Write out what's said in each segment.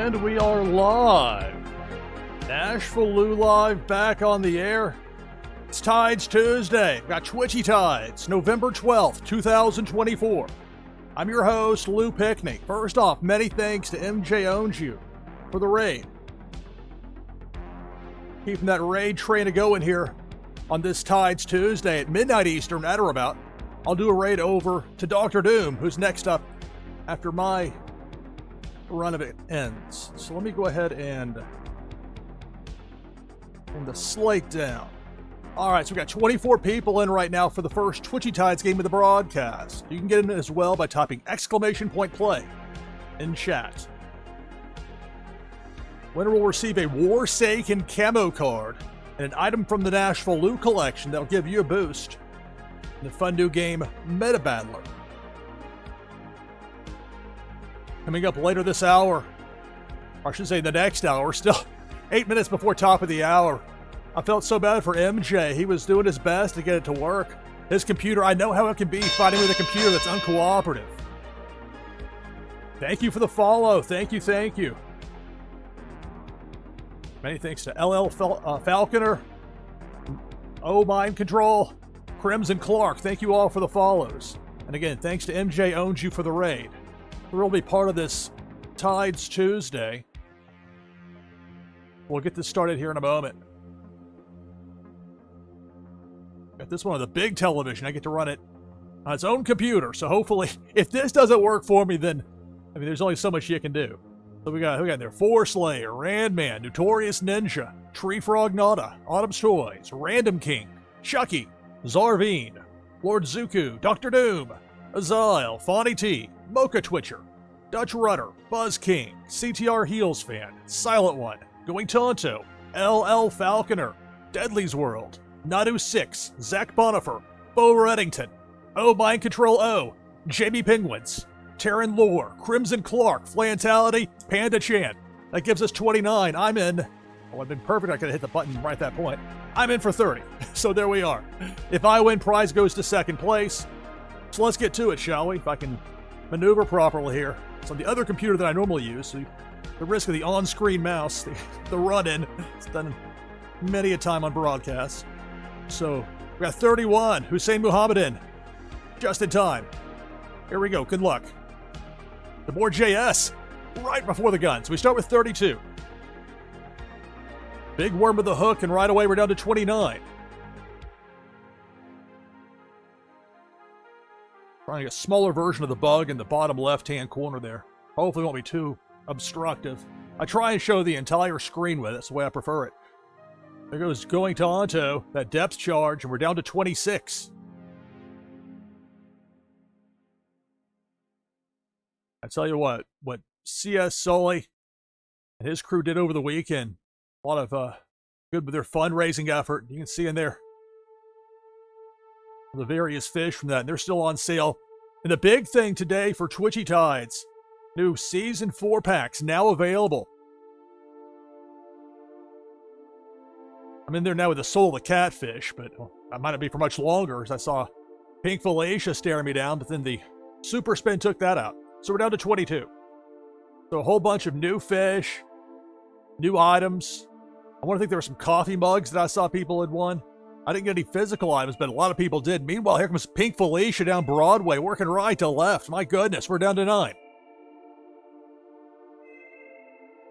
And we are live. NashvilleLou live back on the air. It's Tides Tuesday. We've got Twitchy Tides, November 12th, 2024. I'm your host, Lou Pickney. First off, many thanks to MJ Owns You for the raid. Keeping that raid train going here on this Tides Tuesday at midnight Eastern, at or about. I'll do a raid over to Dr. Doom, who's next up after my run of it ends. So let me go ahead and bring the slate down. All right, so we got 24 people in right now for the first Twitchy Tides game of the broadcast. You can get in as well by typing !play in chat. Winner will receive a Warsaken camo card and an item from the NashvilleLou collection that'll give you a boost in the fun new game Meta Battler. Coming up later this hour, or I should say the next hour, still 8 minutes before top of the hour. I felt so bad for MJ. He was doing his best to get it to work. His computer, I know how it can be fighting with a computer that's uncooperative. Thank you for the follow. Thank you. Many thanks to LL Falconer, Mind Control, Crimson Clark. Thank you all for the follows. And again, thanks to MJ Owns You for the raid. We'll be part of this Tides Tuesday. We'll get this started here in a moment. Got this one on the big television. I get to run it on its own computer. So hopefully, if this doesn't work for me, then there's only so much you can do. So who got in there? Force Slayer, Randman, Notorious Ninja, Tree Frog Nada, Autumn's Toys, Random King, Chucky, Zarveen, Lord Zuku, Dr. Doom, Azile, Fonny T, Mocha Twitcher, Dutch Rudder, Buzz King, CTR Heels Fan, Silent One, Going Tonto, LL Falconer, Deadly's World, Nadu6, Zach Bonifer, Bo Reddington, Mind Control O, Jamie Penguins, Terran Lore, Crimson Clark, Flantality, Panda Chan. That gives us 29. I'm in. Well, I've been perfect. I could have hit the button right at that point. I'm in for 30. So there we are. If I win, prize goes to second place. So let's get to it, shall we? If I can maneuver properly here. It's on the other computer that I normally use, so the risk of the on-screen mouse, the run-in, it's done many a time on broadcasts. So we got 31, Hussein Muhammadin, just in time. Here we go, good luck. The board JS, right before the gun. So we start with 32. Big worm with the hook, and right away we're down to 29. Trying a smaller version of the bug in the bottom left-hand corner there. Hopefully it won't be too obstructive. I try and show the entire screen with it. That's the way I prefer it. There goes Going Tonto, that depth charge, and we're down to 26. I tell you what CS Sully and his crew did over the weekend, a lot of good with their fundraising effort. You can see in there the various fish from that, and they're still on sale. And the big thing today for Twitchy Tides, new Season 4 packs now available. I'm in there now with the Soul of the Catfish, but I might not be for much longer, as I saw Pink Felicia staring me down, but then the Super Spin took that out. So we're down to 22. So a whole bunch of new fish, new items. I want to think there were some coffee mugs that I saw people had won. I didn't get any physical items, but a lot of people did. Meanwhile, here comes Pink Felicia down Broadway, working right to left. My goodness, we're down to 9.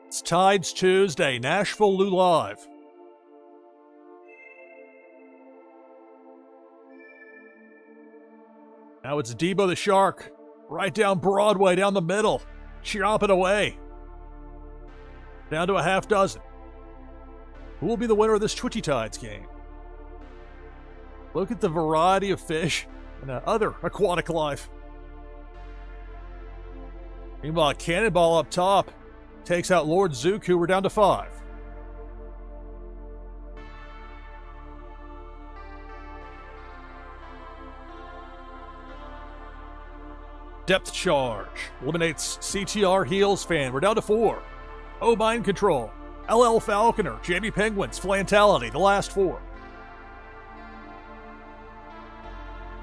It's Tides Tuesday, NashvilleLou Live. Now it's Debo the Shark, right down Broadway, down the middle, chopping away. Down to a half dozen. Who will be the winner of this Twitchy Tides game? Look at the variety of fish and other aquatic life. Meanwhile, Cannonball up top takes out Lord Zuku. We're down to 5. Depth charge eliminates CTR Heels Fan. We're down to 4. Mind Control, LL Falconer, Jamie Penguins, Flantality, the last 4.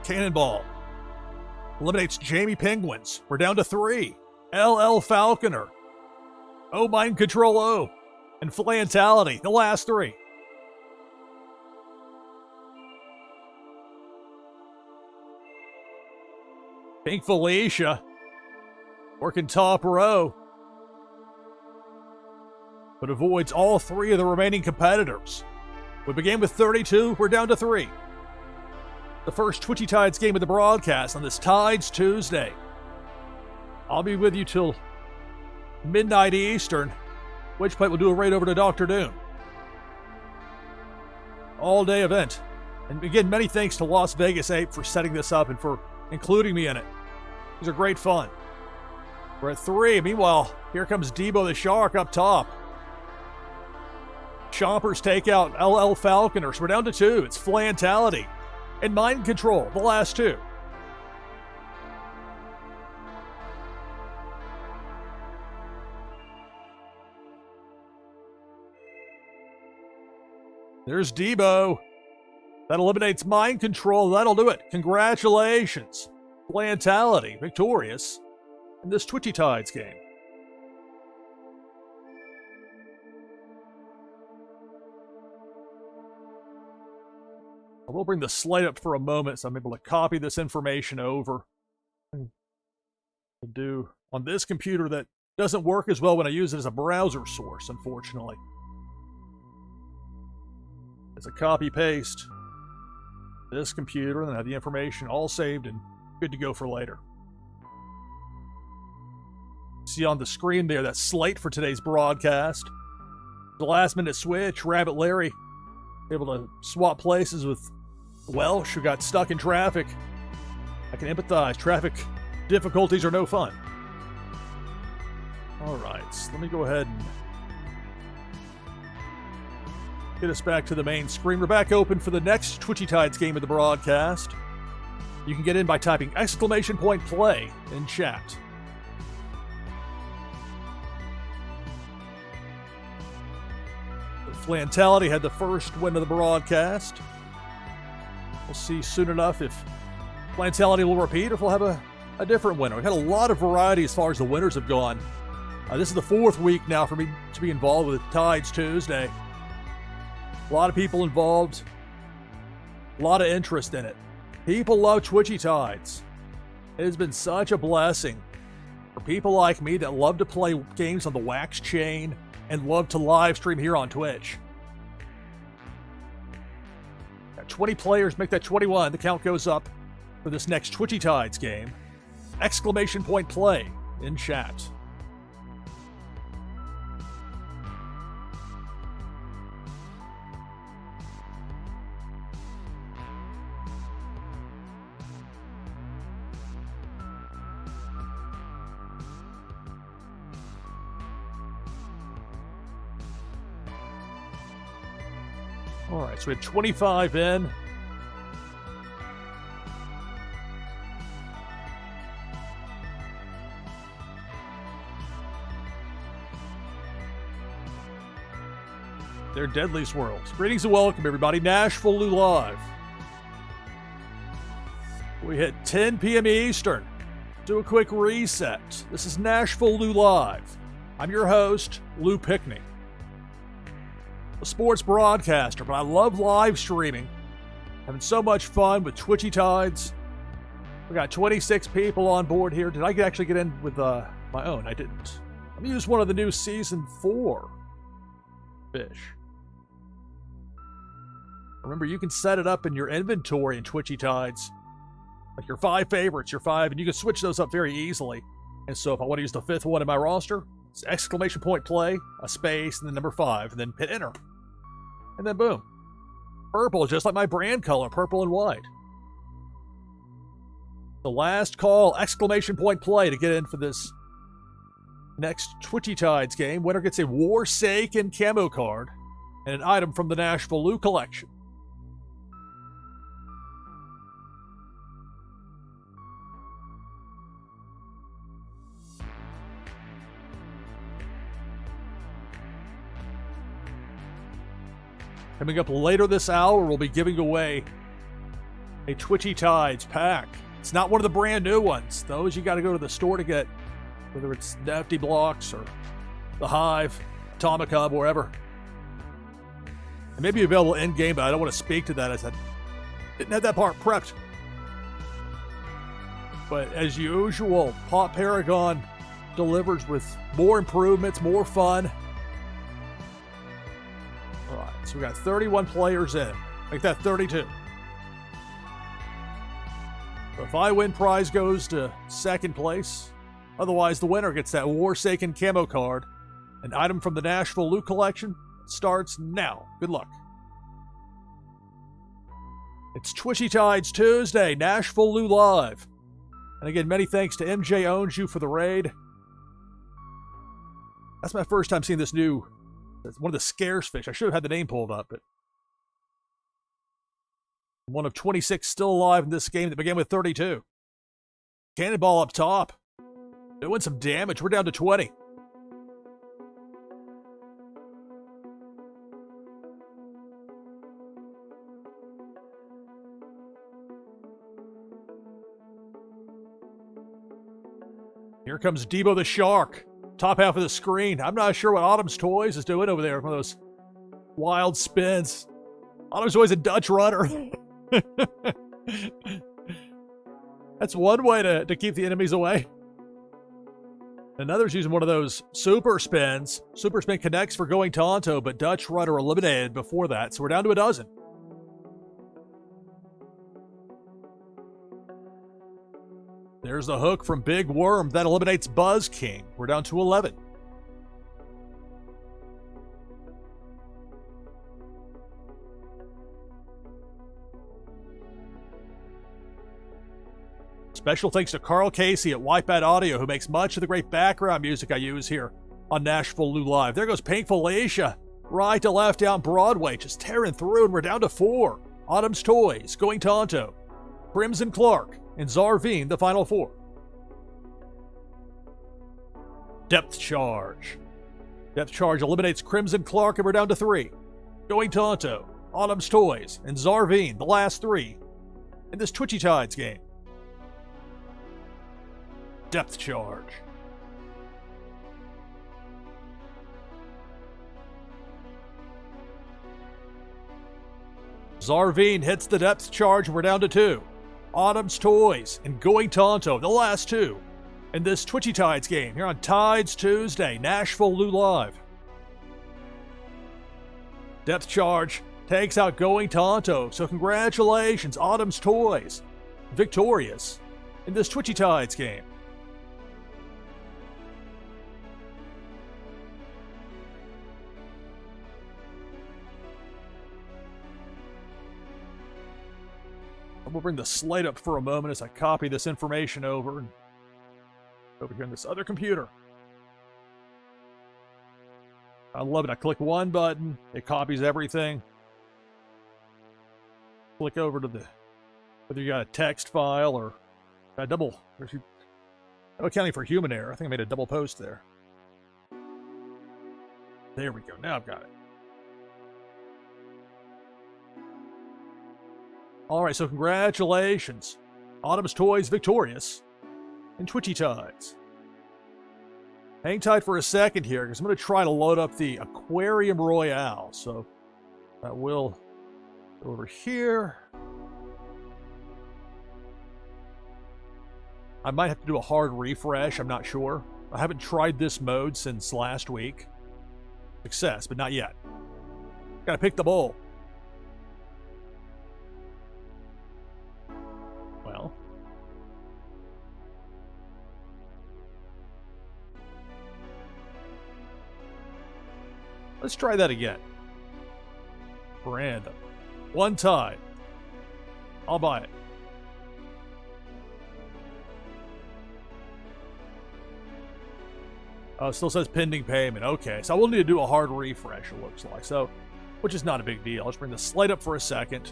Cannonball eliminates Jamie Penguins. We're down to 3. LL Falconer Oh, Mind Control O. And Flantality, the last three. Pink Felicia. Working top row. But avoids all three of the remaining competitors. We began with 32, we're down to 3. The first Twitchy Tides game of the broadcast on this Tides Tuesday. I'll be with you till midnight Eastern, which point we'll do a raid over to Dr. Doom. All-day event. And again, many thanks to Las Vegas Ape for setting this up and for including me in it. These are great fun. We're at 3. Meanwhile, here comes Debo the Shark up top. Chompers take out LL Falconers. We're down to 2. It's Flantality and Mind Control, the last 2. There's Debo. That eliminates Mind Control. That'll do it. Congratulations. Flantality, victorious in this Twitchy Tides game. I will bring the slide up for a moment so I'm able to copy this information over. To do on this computer that doesn't work as well when I use it as a browser source, unfortunately. It's a copy-paste. This computer, and then have the information all saved and good to go for later. See on the screen there, that slate for today's broadcast. The last-minute switch, Rabbit Larry able to swap places with Welsh, who got stuck in traffic. I can empathize. Traffic difficulties are no fun. All right, so let me go ahead and get us back to the main screen. We're back open for the next Twitchy Tides game of the broadcast. You can get in by typing !play in chat. Flantality had the first win of the broadcast. We'll see soon enough if Flantality will repeat or if we'll have a different winner. We've had a lot of variety as far as the winners have gone. This is the 4th week now for me to be involved with Tides Tuesday. A lot of people involved. A lot of interest in it. People love Twitchy Tides. It has been such a blessing for people like me that love to play games on the Wax Chain and love to live stream here on Twitch. Got 20 players, make that 21. The count goes up for this next Twitchy Tides game. !play in chat. All right, so we have 25 in. They're Deadly's World. Greetings and welcome, everybody. NashvilleLou Live. We hit 10 p.m. Eastern. Do a quick reset. This is NashvilleLou Live. I'm your host, Lou Pickney. A sports broadcaster, but I love live streaming. Having so much fun with Twitchy Tides. We got 26 people on board here. Did I actually get in with my own? I didn't. I'm gonna use one of the new Season 4 fish. Remember, you can set it up in your inventory in Twitchy Tides. Like your 5 favorites, your 5, and you can switch those up very easily. And so if I want to use the 5th one in my roster, it's !play, a space, and then number 5, and then hit enter. And then boom. Purple, just like my brand color, purple and white. The last call, !play to get in for this next Twitchy Tides game. Winner gets a Warsaken camo card and an item from the NashvilleLou collection. Coming up later this hour, we'll be giving away a Twitchy Tides pack. It's not one of the brand new ones. Those you got to go to the store to get, whether it's Nefty Blocks or the Hive, Atomic Hub, wherever. It may be available in-game, but I don't want to speak to that as I didn't have that part prepped. But as usual, Pop Paragon delivers with more improvements, more fun. All right, so we got 31 players in. Make that 32. So if I win, prize goes to second place. Otherwise, the winner gets that Warsaken camo card. An item from the NashvilleLou collection starts now. Good luck. It's Twitchy Tides Tuesday, NashvilleLou Live. And again, many thanks to MJ Owns You for the raid. That's my first time seeing this new, one of the scarce fish. I should have had the name pulled up, but one of 26 still alive in this game that began with 32. Cannonball up top. Doing some damage. We're down to 20. Here comes Debo the Shark. Top half of the screen. I'm not sure what Autumn's Toys is doing over there. One of those wild spins. Autumn's Toys a Dutch runner. That's one way to keep the enemies away. Another's using one of those super spins. Super spin connects for going Tonto, but Dutch runner eliminated before that, so we're down to a dozen. There's the hook from Big Worm. That eliminates Buzz King. We're down to 11. Special thanks to Carl Casey at Wipeout Audio, who makes much of the great background music I use here on NashvilleLou Live. There goes Pink Felicia. Right to left down Broadway, just tearing through, and we're down to 4. Autumn's Toys, Going Tonto, Crimson Clark, and Zarveen, the final 4. Depth Charge. Depth Charge eliminates Crimson Clark, and we're down to 3. Going Tonto, Autumn's Toys, and Zarveen, the last 3 in this Twitchy Tides game. Depth Charge. Zarveen hits the Depth Charge, and we're down to 2. Autumn's Toys and Going Tonto, the last 2 in this Twitchy Tides game here on Tides Tuesday, NashvilleLou Live. Depth Charge takes out Going Tonto, so congratulations, Autumn's Toys, victorious in this Twitchy Tides game. We'll bring the slate up for a moment as I copy this information over here in this other computer. I love it. I click one button, it copies everything. Click over to whether you got a text file or a double, I'm accounting for human error. I think I made a double post there. There we go. Now I've got it. All right, so congratulations. Autumn's Toys victorious in Twitchy Tides. Hang tight for a second here, because I'm going to try to load up the Aquarium Royale. So that will go over here. I might have to do a hard refresh. I'm not sure. I haven't tried this mode since last week. Success, but not yet. Got to pick the bowl. Well. Let's try that again. Random. One time. I'll buy it. Oh, it still says pending payment. Okay, so I will need to do a hard refresh, it looks like. So, which is not a big deal. Let's bring the slate up for a second.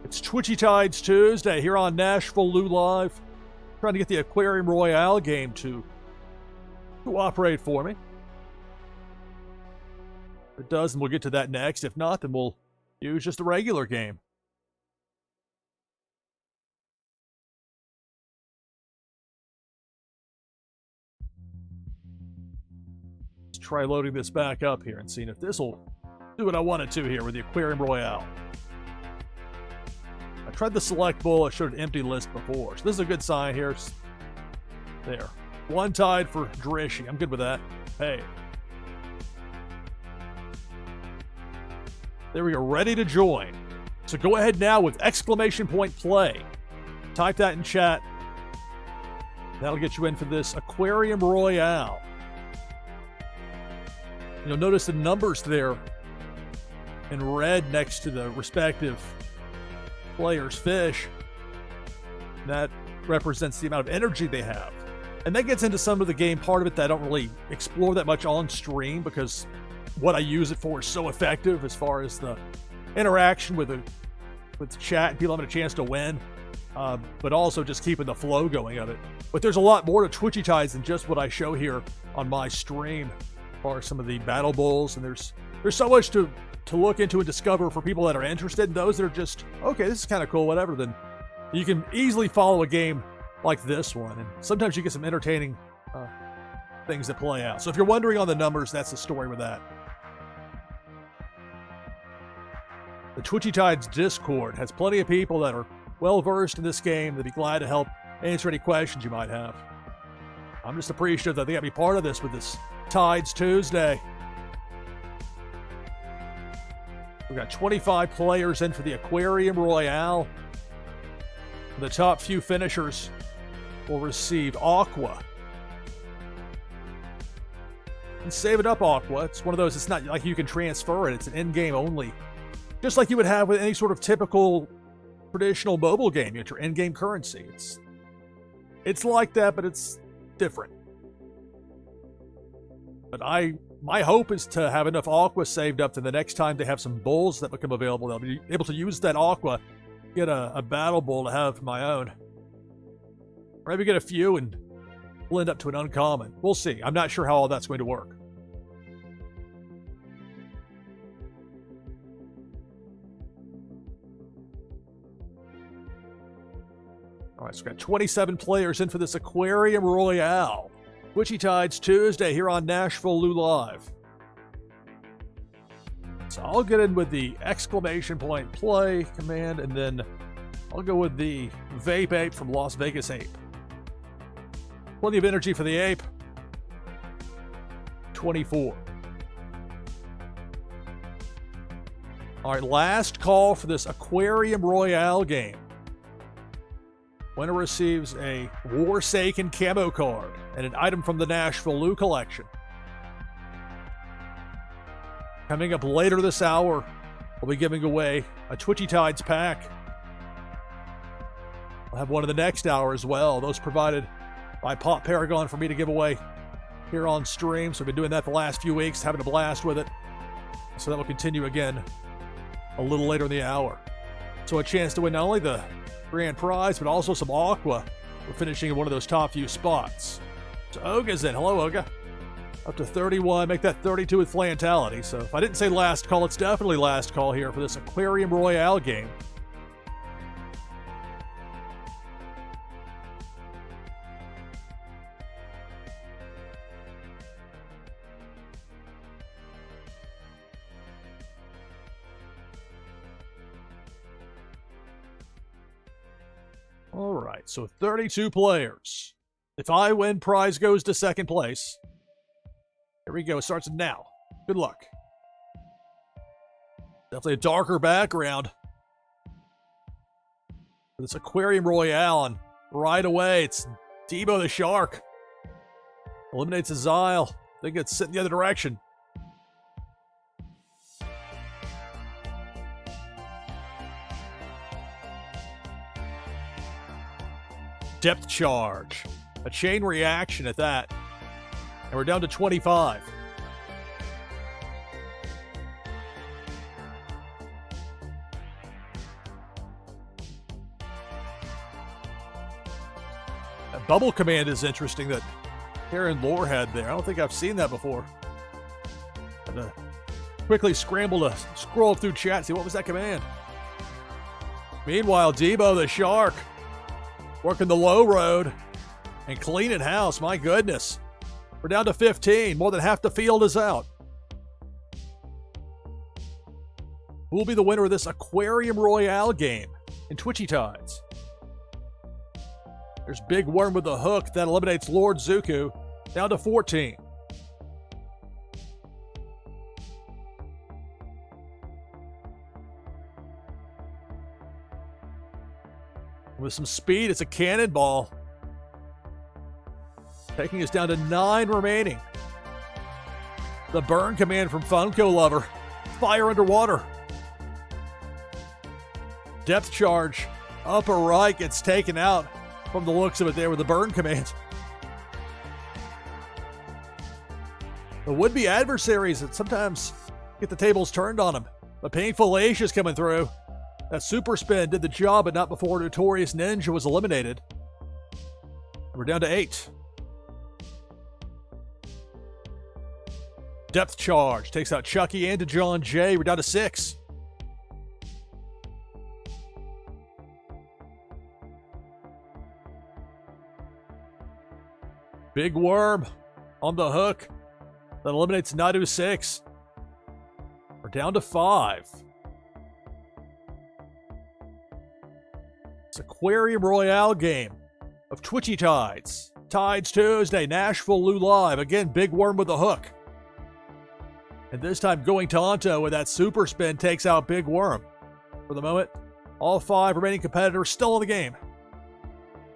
It's Twitchy Tides Tuesday here on NashvilleLou Live. Trying to get the Aquarium Royale game to cooperate for me. If it does, and we'll get to that next. If not, then we'll use just the regular game. Let's try loading this back up here and seeing if this will do what I wanted to here with the Aquarium Royale. I tried the select bowl. I showed an empty list before. So this is a good sign here. There. One tied for Drishy. I'm good with that. Hey. There we go. Ready to join. So go ahead now with exclamation point play. Type that in chat. That'll get you in for this Aquarium Royale. You'll notice the numbers there in red next to the respective player's fish. That represents the amount of energy they have. And that gets into some of the game part of it that I don't really explore that much on stream because what I use it for is so effective as far as the interaction with the chat and people having a chance to win, but also just keeping the flow going of it. But there's a lot more to Twitchy Tides than just what I show here on my stream as far as some of the battle bulls, and there's so much to look into and discover for people that are interested, and those that are just, okay, this is kind of cool, whatever, then you can easily follow a game like this one, and sometimes you get some entertaining things that play out. So if you're wondering on the numbers, that's the story with that. The Twitchy Tides Discord has plenty of people that are well-versed in this game that'd be glad to help answer any questions you might have. I'm just appreciative that they got me part of this with this Tides Tuesday. We've got 25 players in for the Aquarium Royale. The top few finishers will receive Aqua. And save it up, Aqua. It's one of those, it's not like you can transfer it. It's an in-game only. Just like you would have with any sort of typical traditional mobile game. You get your in-game currency. It's like that, but it's different. But my hope is to have enough Aqua saved up to the next time they have some bulls that become available. They'll be able to use that Aqua, get a battle bull to have my own. Or maybe get a few and blend up to an uncommon. We'll see. I'm not sure how all that's going to work. All right, so we've got 27 players in for this Aquarium Royale. Twitchy Tides Tuesday here on NashvilleLou Live. So I'll get in with the exclamation point play command, and then I'll go with the Vape Ape from Las Vegas Ape. Plenty of energy for the ape. 24. All right, last call for this Aquarium Royale game. Winner receives a Warsaken camo card and an item from the NashvilleLou collection. Coming up later this hour, we'll be giving away a Twitchy Tides pack. We'll have one in the next hour as well. Those provided by Pop Paragon for me to give away here on stream. So we've been doing that the last few weeks, having a blast with it. So that will continue again a little later in the hour. So a chance to win not only the grand prize, but also some Aqua for finishing in one of those top few spots. So Oga's in. Hello, Oga. Up to 31. Make that 32 with Flantality. So if I didn't say last call, it's definitely last call here for this Aquarium Royale game. All right, so 32 players. If I win, prize goes to second place. Here we go. It starts now. Good luck. Definitely a darker background for this Aquarium Royale, and right away it's Debo the Shark. Eliminates a Xyle. I think it's sitting the other direction. Depth charge. A chain reaction at that. And we're down to 25. That bubble command is interesting that Karen Lore had there. I don't think I've seen that before. Quickly scramble to scroll through chat, see what was that command. Meanwhile, Debo the Shark working the low road and cleaning house. My goodness. We're down to 15. More than half the field is out. Who will be the winner of this Aquarium Royale game in Twitchy Tides? There's Big Worm with the hook. That eliminates Lord Zuku. Down to 14. With some speed, it's a cannonball. Taking us down to 9 remaining. The burn command from Funko Lover. Fire underwater. Depth charge. Upper right gets taken out from the looks of it there with the burn command. The would-be adversaries that sometimes get the tables turned on them. The painful Ace is coming through. That super spin did the job, but not before Notorious Ninja was eliminated. We're down to 8. Depth charge takes out Chucky and John J. We're down to 6. Big Worm on the hook. That eliminates Nadu 6. We're down to 5. It's Aquarium Royale game of Twitchy Tides. Tides Tuesday, NashvilleLou live. Again, Big Worm with the hook. And this time going Tonto with that super spin takes out Big Worm. For the moment, all 5 remaining competitors still in the game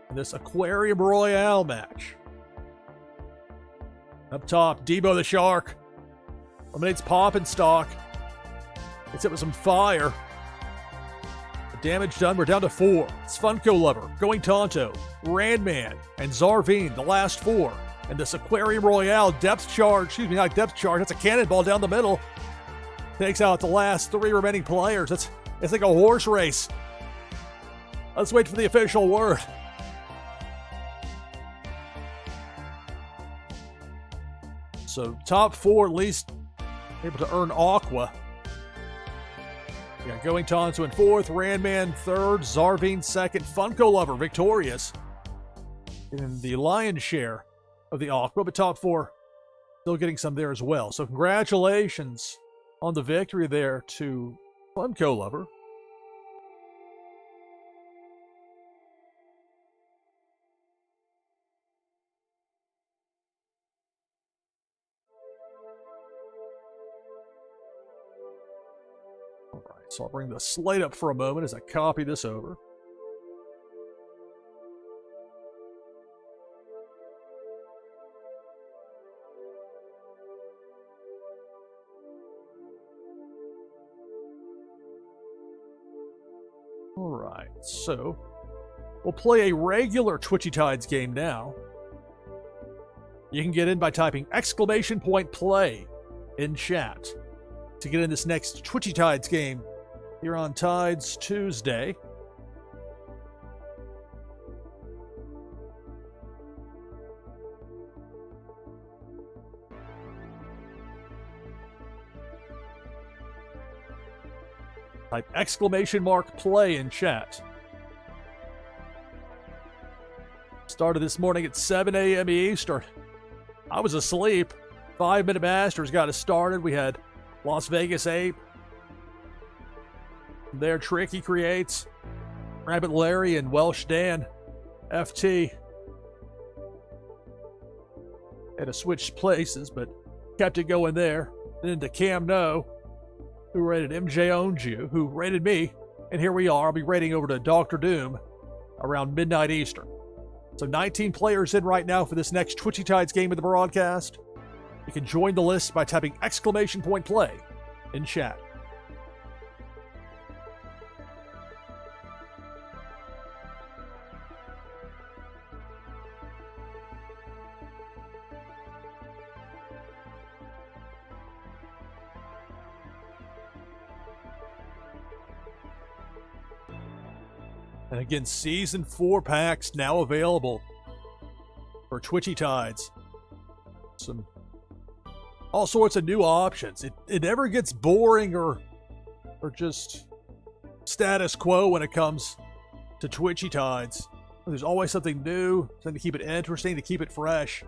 in this Aquarium Royale match. Up top, Debo the Shark eliminates Pop and Stock. Gets it with some fire. The damage done, we're down to 4. It's Funko Lover, Going Tonto, Randman, and Zarvine, the last 4. And this Aquarium Royale depth charge, excuse me, not depth charge, that's a cannonball down the middle. Takes out the last 3 remaining players. It's like a horse race. Let's wait for the official word. So top 4 at least able to earn Aqua. Yeah, Going Tonto in 4th, Randman 3rd, Zarvine 2nd, Funko Lover victorious in the lion's share of the Aqua, but top 4 still getting some there as well. So congratulations on the victory there to Funko Lover. So I'll bring the slate up for a moment as I copy this over. All right, so we'll play a regular Twitchy Tides game now. You can get in by typing !play in chat to get in this next Twitchy Tides game here on Tides Tuesday. Type !play in chat. Started this morning at 7 a.m. Eastern. I was asleep. 5-Minute Masters got us started. We had Las Vegas Ape. There, Tricky creates. Rabbit Larry and Welsh Dan. FT. Had to switch places, but kept it going there. Then into Cam No, who rated MJ Owns You, who rated me. And here we are. I'll be rating over to Dr. Doom around midnight Eastern. So 19 players in right now for this next Twitchy Tides game of the broadcast. You can join the list by typing !play in chat. And again, Season 4 packs now available for Twitchy Tides. Some all sorts of new options. It never gets boring or just status quo when it comes to Twitchy Tides. There's always something new, something to keep it interesting, to keep it fresh.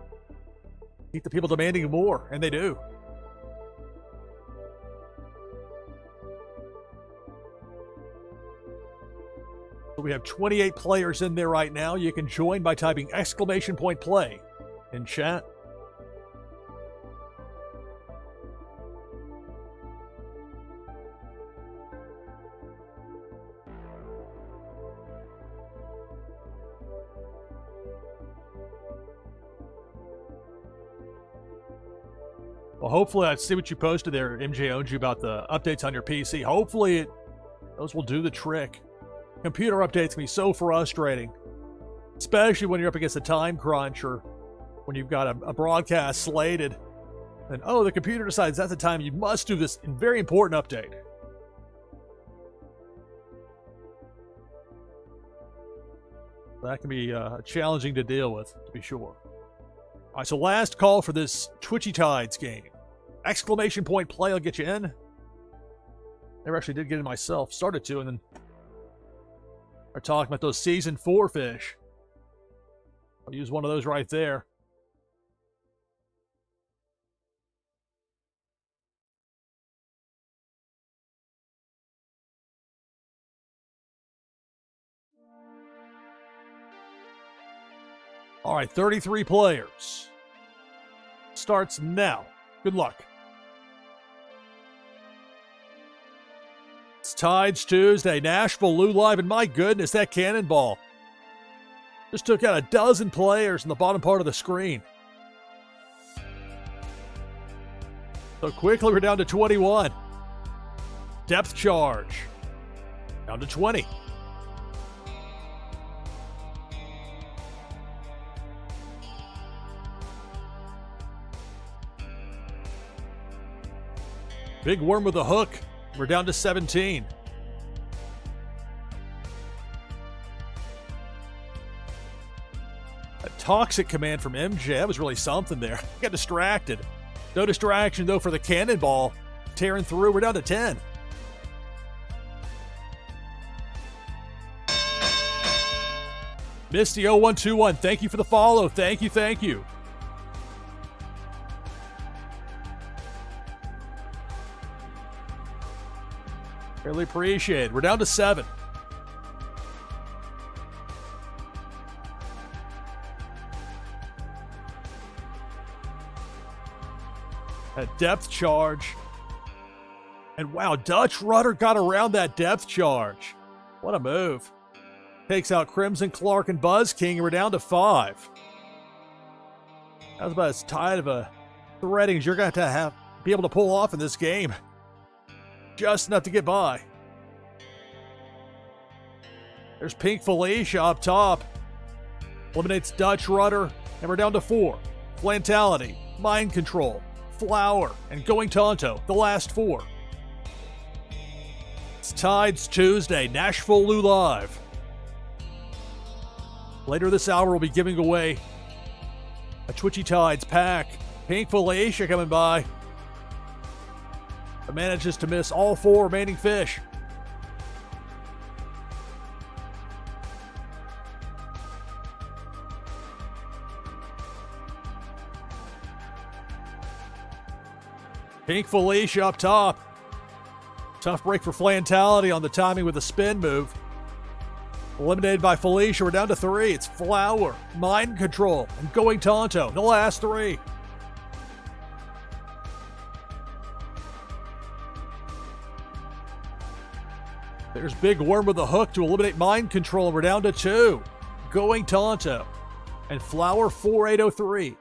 Keep the people demanding more, and they do. So we have 28 players in there right now. You can join by typing !play in chat. Well, hopefully, I see what you posted there, MJ owns you, about the updates on your PC. Hopefully, those will do the trick. Computer updates can be so frustrating, especially when you're up against a time crunch or when you've got a broadcast slated. And, oh, the computer decides that's the time you must do this very important update. That can be challenging to deal with, to be sure. All right, so last call for this Twitchy Tides game. !play will get you in. Never actually did get in myself. Started to, and then we're talking about those Season 4 fish. I'll use one of those right there. All right, 33 players. Starts now. Good luck. It's Tides Tuesday. NashvilleLou live, and my goodness, that cannonball just took out a dozen players in the bottom part of the screen. So quickly, we're down to 21. Depth charge. Down to 20. Big worm with a hook. We're down to 17. A toxic command from MJ. That was really something there. Got distracted. No distraction, though, for the cannonball. Tearing through. We're down to 10. Misty0121, thank you for the follow. Thank you, thank you. Really appreciate it. We're down to 7. A depth charge. And wow, Dutch Rudder got around that depth charge. What a move. Takes out Crimson Clark and Buzz King, and we're down to 5. That was about as tight of a threading as you're going to be able to pull off in this game. Just enough to get by. There's Pink Felicia up top. Eliminates Dutch Rudder, and we're down to 4. Flantality, Mind Control, Flower, and Going Tonto, the last 4. It's Tides Tuesday, NashvilleLou live. Later this hour, we'll be giving away a Twitchy Tides pack. Pink Felicia coming by. But manages to miss all 4 remaining fish. Pink Felicia up top. Tough break for Flantality on the timing with the spin move. Eliminated by Felicia. We're down to 3. It's Flower, Mind Control, and Going Tonto, the last 3. There's Big Worm with a hook to eliminate Mind Control. We're down to 2. Going Tonto and Flower 4803.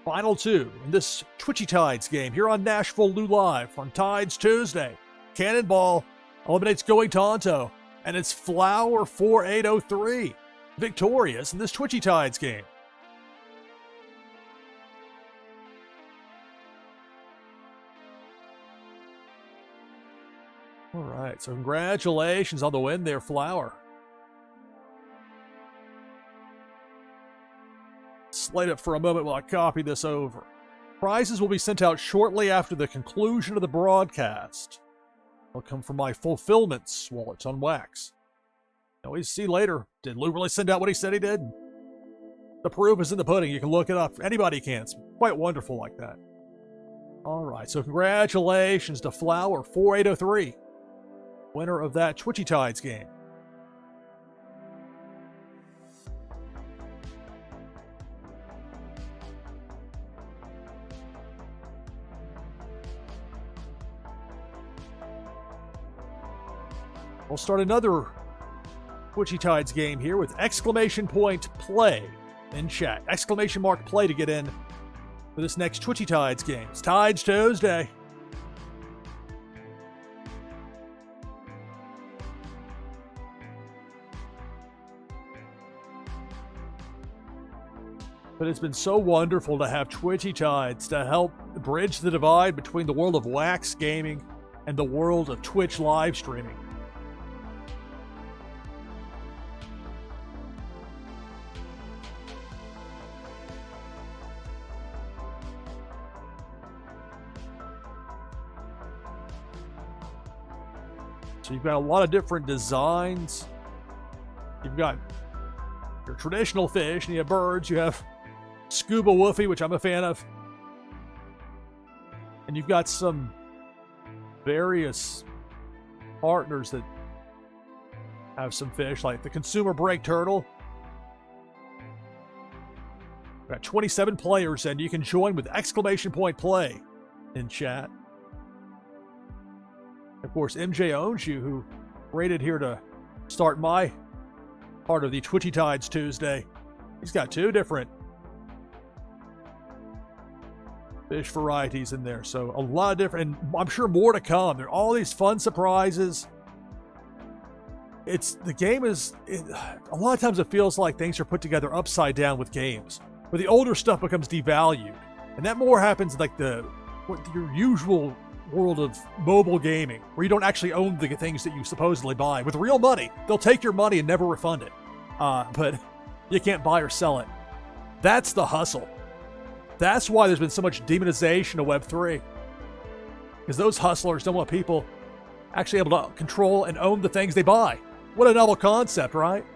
Final 2 in this Twitchy Tides game here on NashvilleLou live on Tides Tuesday. Cannonball eliminates Going Tonto, and it's Flower 4803 victorious in this Twitchy Tides game. All right, so congratulations on the win there, Flower. Slide up for a moment while I copy this over. Prizes will be sent out shortly after the conclusion of the broadcast. They'll come from my fulfillments wallets on Wax. Always see later. Did Lou really send out what he said he did? The proof is in the pudding. You can look it up. Anybody can. It's quite wonderful like that. All right, so congratulations to Flower 4803, winner of that Twitchy Tides game. We'll start another Twitchy Tides game here with exclamation point play in chat. Exclamation mark play to get in for this next Twitchy Tides game. It's Tides Tuesday. But it's been so wonderful to have Twitchy Tides to help bridge the divide between the world of Wax gaming and the world of Twitch live streaming. So you've got a lot of different designs. You've got your traditional fish, and you have birds. You have Scuba Woofy, which I'm a fan of. And you've got some various partners that have some fish, like the Consumer Break Turtle. We've got 27 players, and you can join with exclamation point play in chat. Of course, MJ Owns You, who rated here to start my part of the Twitchy Tides Tuesday. He's got 2 different fish varieties in there, so a lot of different, and I'm sure more to come. There are all these fun surprises. The game is, a lot of times it feels like things are put together upside down with games, where the older stuff becomes devalued, and that more happens like your usual world of mobile gaming, where you don't actually own the things that you supposedly buy. With real money, they'll take your money and never refund it. But you can't buy or sell it. That's the hustle. That's why there's been so much demonization of Web3. Because those hustlers don't want people actually able to control and own the things they buy. What a novel concept, right?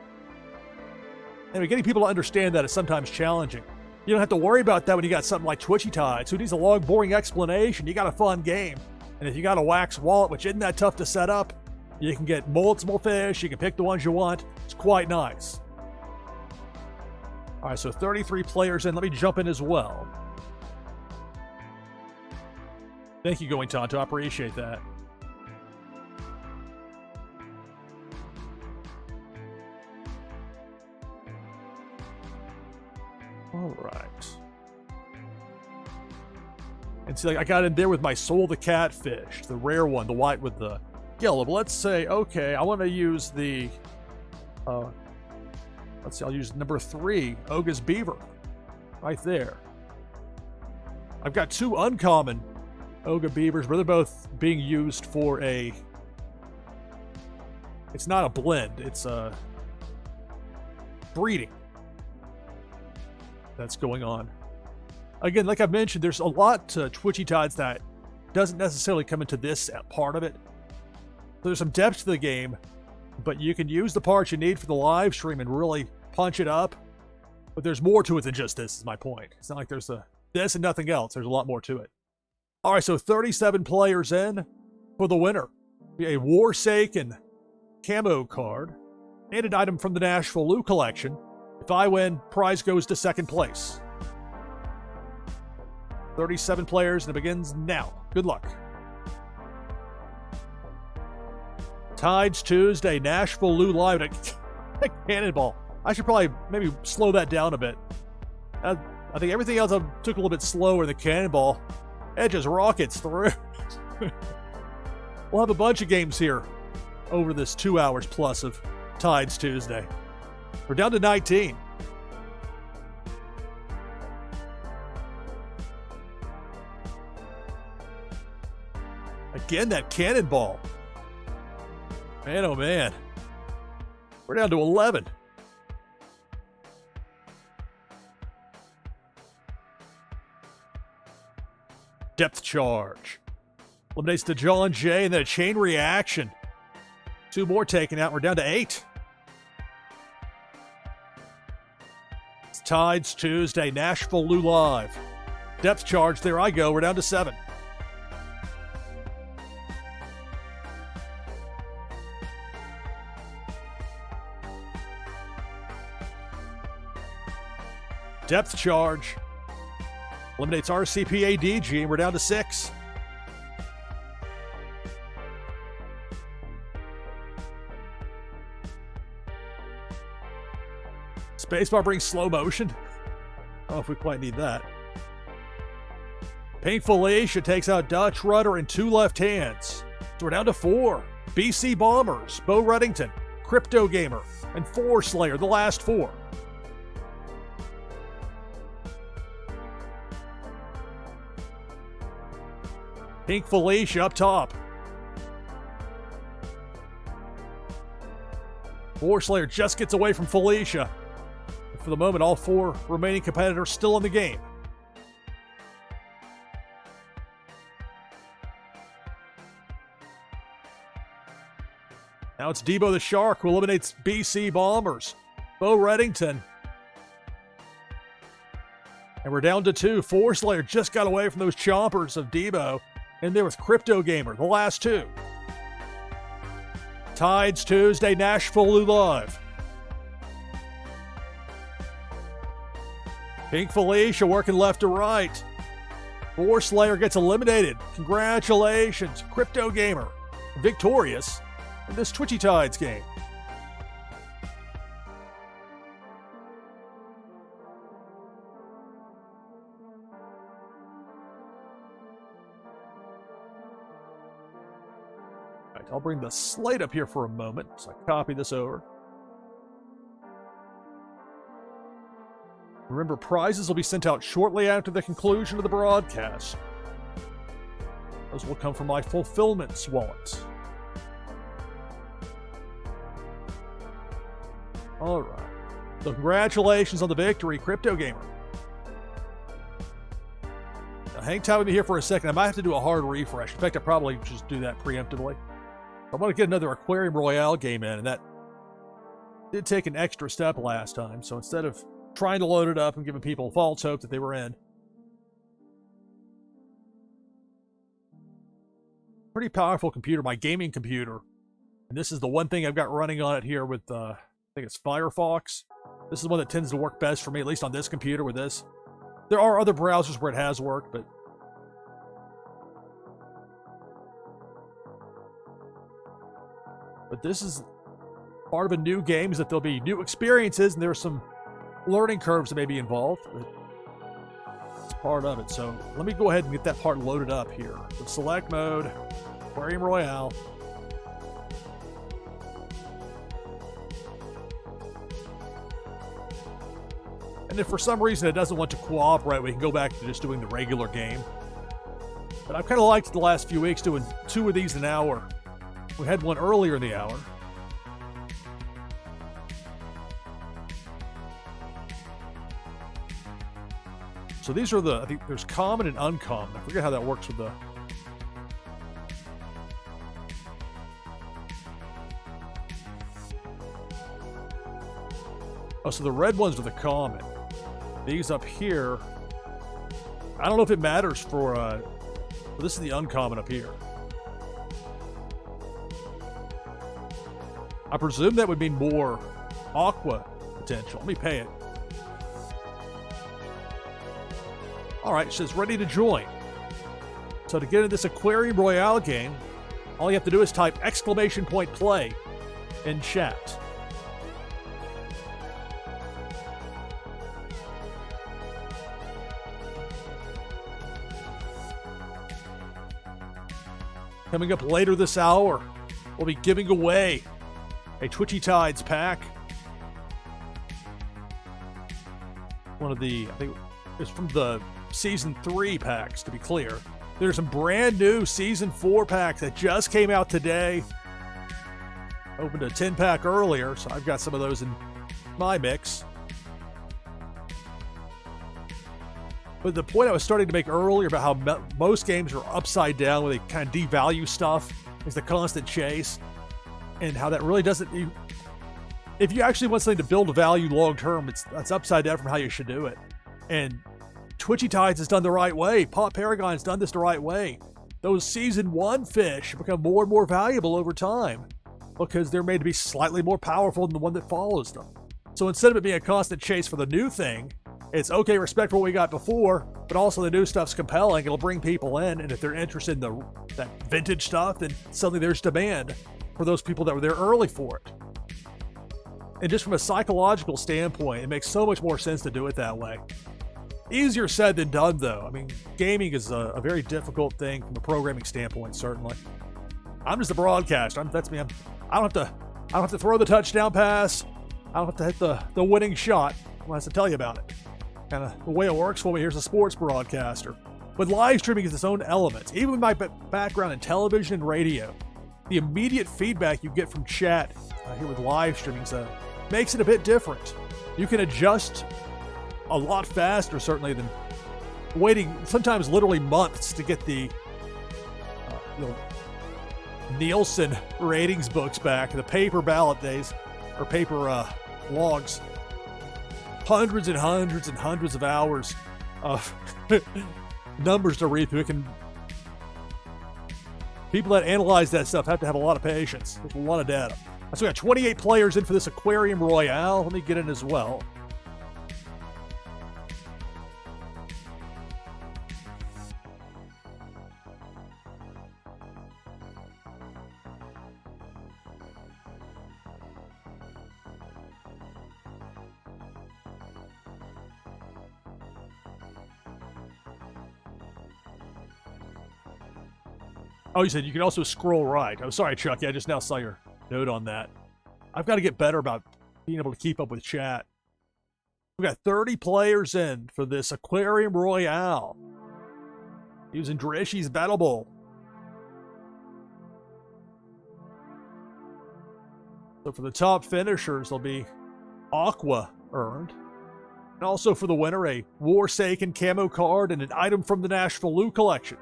And getting people to understand that is sometimes challenging. You don't have to worry about that when you got something like Twitchy Tides, who needs a long, boring explanation. You got a fun game. And if you got a Wax wallet, which isn't that tough to set up, you can get multiple fish. You can pick the ones you want. It's quite nice. All right, so 33 players in. Let me jump in as well. Thank you, Going Tonto. I appreciate that. All right. And see, like, I got in there with my Soul the Catfish, the rare one, the white with the yellow. But let's say, okay, I want to use the, let's see, I'll use number 3, Oga's Beaver, right there. I've got 2 uncommon Oga Beavers, but they're both being used for it's not a blend, it's a breeding that's going on. Again, like I've mentioned, there's a lot to Twitchy Tides that doesn't necessarily come into this part of it. So there's some depth to the game, but you can use the parts you need for the live stream and really punch it up. But there's more to it than just this, is my point. It's not like there's this and nothing else. There's a lot more to it. All right, so 37 players in for the winner. A Warsaken camo card and an item from the NashvilleLou collection. If I win, prize goes to second place. 37 players, and it begins now. Good luck. Tides Tuesday, NashvilleLou live. A cannonball. I should probably maybe slow that down a bit. I think everything else took a little bit slower. The cannonball, it just rockets through. We'll have a bunch of games here over this 2 hours plus of Tides Tuesday. We're down to 19. Again, that cannonball. Man, oh man. We're down to 11. Depth charge. Eliminates the John Jay and then a chain reaction. 2 more taken out. We're down to 8. It's Tides Tuesday. NashvilleLou live. Depth charge. There I go. We're down to 7. Depth charge. Eliminates RCPA DG, and we're down to 6. Spacebar brings slow motion. I don't know if we quite need that. Painful Alicia takes out Dutch Rudder in 2 left hands. So we're down to 4. BC Bombers, Bo Reddington, Crypto Gamer, and 4 Slayer, the last 4. Pink Felicia up top. 4 Slayer just gets away from Felicia. For the moment, all 4 remaining competitors still in the game. Now it's Debo the Shark who eliminates BC Bombers. Bo Reddington. And we're down to 2. 4 Slayer just got away from those chompers of Debo. And there with Crypto Gamer, the last 2. Tides Tuesday, NashvilleLou live. Pink Felicia working left to right. 4 Slayer gets eliminated. Congratulations, Crypto Gamer, victorious in this Twitchy Tides game. I'll bring the slate up here for a moment, so I copy this over. Remember, prizes will be sent out shortly after the conclusion of the broadcast. Those will come from my fulfillments wallet. All right. So congratulations on the victory, Crypto Gamer. Now, hang tight with me here for a second. I might have to do a hard refresh. In fact, I probably just do that preemptively. I want to get another Aquarium Royale game in, and that did take an extra step last time. So instead of trying to load it up and giving people false hope that they were in. Pretty powerful computer, my gaming computer. And this is the one thing I've got running on it here with, I think it's Firefox. This is the one that tends to work best for me, at least on this computer with this. There are other browsers where it has worked, but this is part of a new game, is that there'll be new experiences, and there are some learning curves that may be involved. But it's part of it. So let me go ahead and get that part loaded up here. So select mode, Aquarium Royale. And if for some reason it doesn't want to cooperate, we can go back to just doing the regular game. But I've kind of liked the last few weeks doing 2 of these an hour. We had one earlier in the hour. So these are I think there's common and uncommon. I forget how that works with the... Oh, so the red ones are the common. These up here, I don't know if it matters for, this is the uncommon up here. I presume that would mean more aqua potential. Let me pay it. All right, it says ready to join. So to get into this Aquarium Royale game, all you have to do is type !play in chat. Coming up later this hour, we'll be giving away a Twitchy Tides pack. One of the, I think it's from the Season 3 packs, to be clear. There's some brand new Season 4 packs that just came out today. Opened a 10-pack earlier, so I've got some of those in my mix. But the point I was starting to make earlier about how most games are upside down, where they kind of devalue stuff, is the constant chase, and how that really doesn't. If you actually want something to build a value long term, that's upside down from how you should do it. And Twitchy Tides has done the right way. Pop Paragon's done this the right way. Those season 1 fish become more and more valuable over time because they're made to be slightly more powerful than the one that follows them. So instead of it being a constant chase for the new thing, it's okay, respect what we got before, but also the new stuff's compelling. It'll bring people in, and if they're interested in that vintage stuff, then suddenly there's demand for those people that were there early for it. And just from a psychological standpoint, it makes so much more sense to do it that way. Easier said than done, though. I mean, gaming is a very difficult thing from a programming standpoint, certainly. I'm just a broadcaster. That's me. I don't have to throw the touchdown pass. I don't have to hit the winning shot. I don't have to tell you about it. Kind of the way it works for me here as a sports broadcaster. But live streaming is its own element. Even with my background in television and radio, the immediate feedback you get from chat here with live streaming makes it a bit different. You can adjust a lot faster, certainly, than waiting sometimes literally months to get the Nielsen ratings books back, the paper ballot days, or paper logs. Hundreds and hundreds and hundreds of hours of numbers to read through. People that analyze that stuff have to have a lot of patience. There's a lot of data. So we got 28 players in for this Aquarium Royale. Let me get in as well. Oh, you said you can also scroll right. Oh, sorry, Chucky. I just now saw your note on that. I've got to get better about being able to keep up with chat. We've got 30 players in for this Aquarium Royale using Drishy's Battle Bowl. So for the top finishers, there'll be Aqua earned. And also for the winner, a Warsaken camo card and an item from the NashvilleLou collection.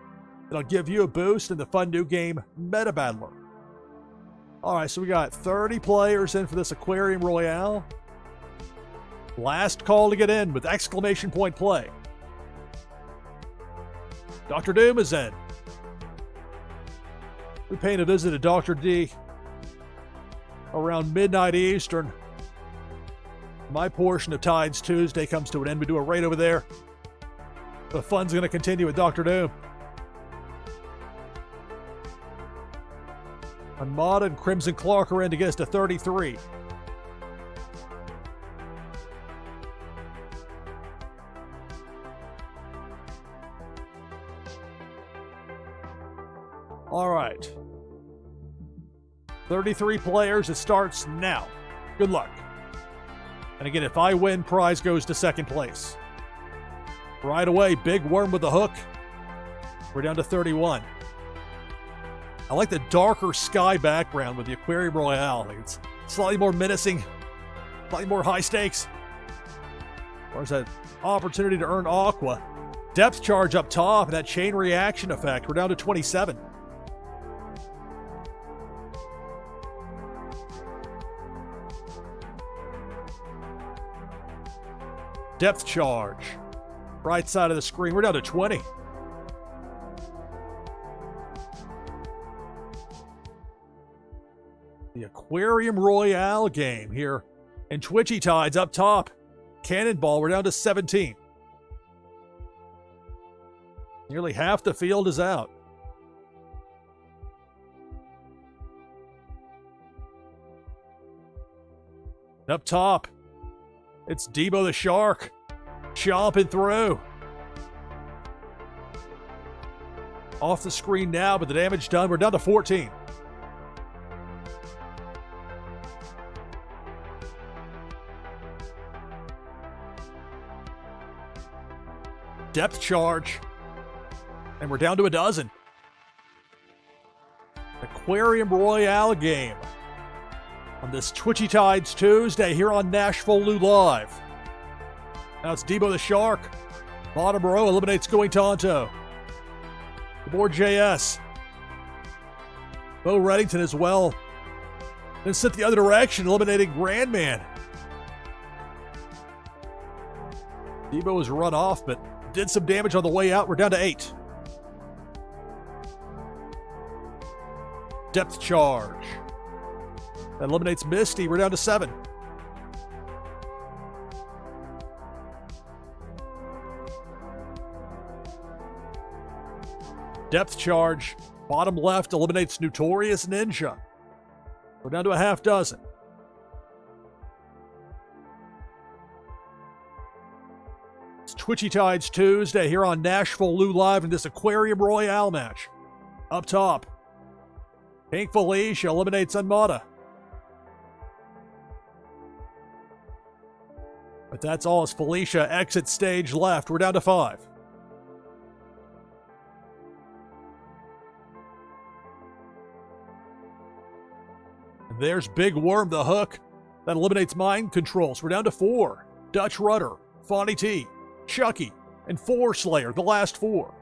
It'll give you a boost in the fun new game, Meta Battler. All right, so we got 30 players in for this Aquarium Royale. Last call to get in with exclamation point play. Dr. Doom is in. We're paying a visit to Dr. D around midnight Eastern. My portion of Tides Tuesday comes to an end. We do a raid over there. The fun's going to continue with Dr. Doom. Armada and Crimson Clark are in to get us to 33. All right. 33 players. It starts now. Good luck. And again, if I win, prize goes to second place. Right away, big worm with the hook. We're down to 31. I like the darker sky background with the Aquarium Royale. It's slightly more menacing, slightly more high stakes. There's that opportunity to earn Aqua. Depth charge up top, and that chain reaction effect. We're down to 27. Depth charge. Right side of the screen. We're down to 20. The Aquarium Royale game here. And Twitchy Tides up top. Cannonball, we're down to 17. Nearly half the field is out. Up top, it's Debo the Shark. Chomping through. Off the screen now, but the damage done. We're down to 14. Depth charge. And we're down to a dozen. Aquarium Royale game on this Twitchy Tides Tuesday here on NashvilleLou Live. Now it's Debo the Shark Bottom row eliminates Going Tonto. The board JS. Bo Reddington as well. Then sent the other direction, eliminating Grandman. Debo was run off, but did some damage on the way out. We're down to 8. Depth charge. That eliminates Misty. We're down to 7. Depth charge. Bottom left eliminates Notorious Ninja. We're down to a half dozen. It's Twitchy Tides Tuesday here on NashvilleLou Live in this Aquarium Royale match. Up top, Pink Felicia eliminates Unmata. But that's all as Felicia exits stage left. We're down to 5. And there's Big Worm the hook. That eliminates Mind Controls. We're down to 4. Dutch Rudder, Fonny T, Chucky, and 4 Slayer, the last 4.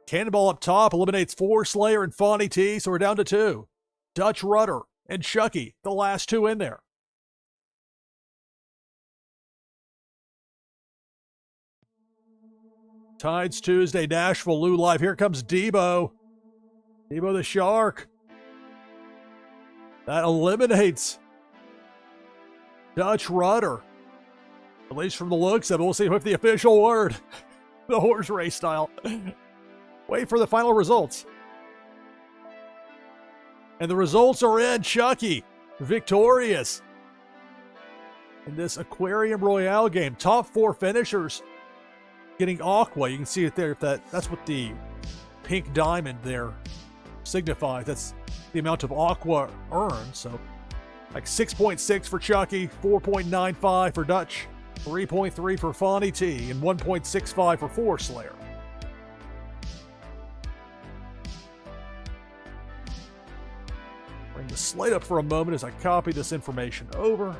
Cannonball up top eliminates 4 Slayer and Fonny T, so we're down to 2. Dutch Rudder and Chucky, the last 2 in there. Tides Tuesday, NashvilleLou Live. Here comes Debo. Debo the Shark. That eliminates Dutch Rudder. At least from the looks of it. We'll see if the official word. The horse race style. Wait for the final results. And the results are in. Chucky, victorious in this Aquarium Royale game. Top 4 finishers getting Aqua. You can see it there. If that's what the pink diamond there signifies. That's the amount of Aqua earned. So like 6.6 for Chucky, 4.95 for Dutch, 3.3 for Fonny T, and 1.65 for 4 Slayer. Bring the slate up for a moment as I copy this information over.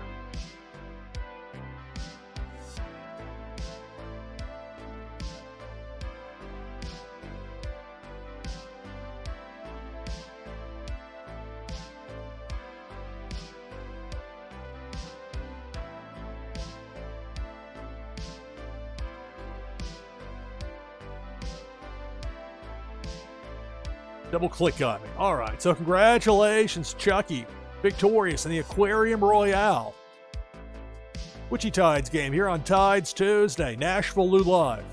Double click on me. All right, so congratulations, Chucky. Victorious in the Aquarium Royale. Twitchy Tides game here on Tides Tuesday, NashvilleLou Live.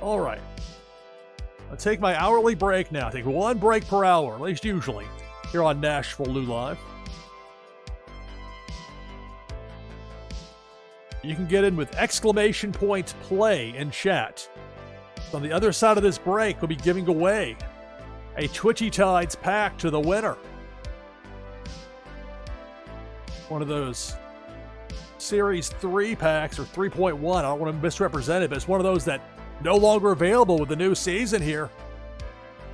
All right. I'll take my hourly break now. Take 1 break per hour, at least usually, here on NashvilleLou Live. You can get in with !play in chat. On the other side of this break, we'll be giving away a Twitchy Tides pack to the winner. One of those Series 3 packs, or 3.1. I don't want to misrepresent it, but it's one of those that no longer available with the new season here.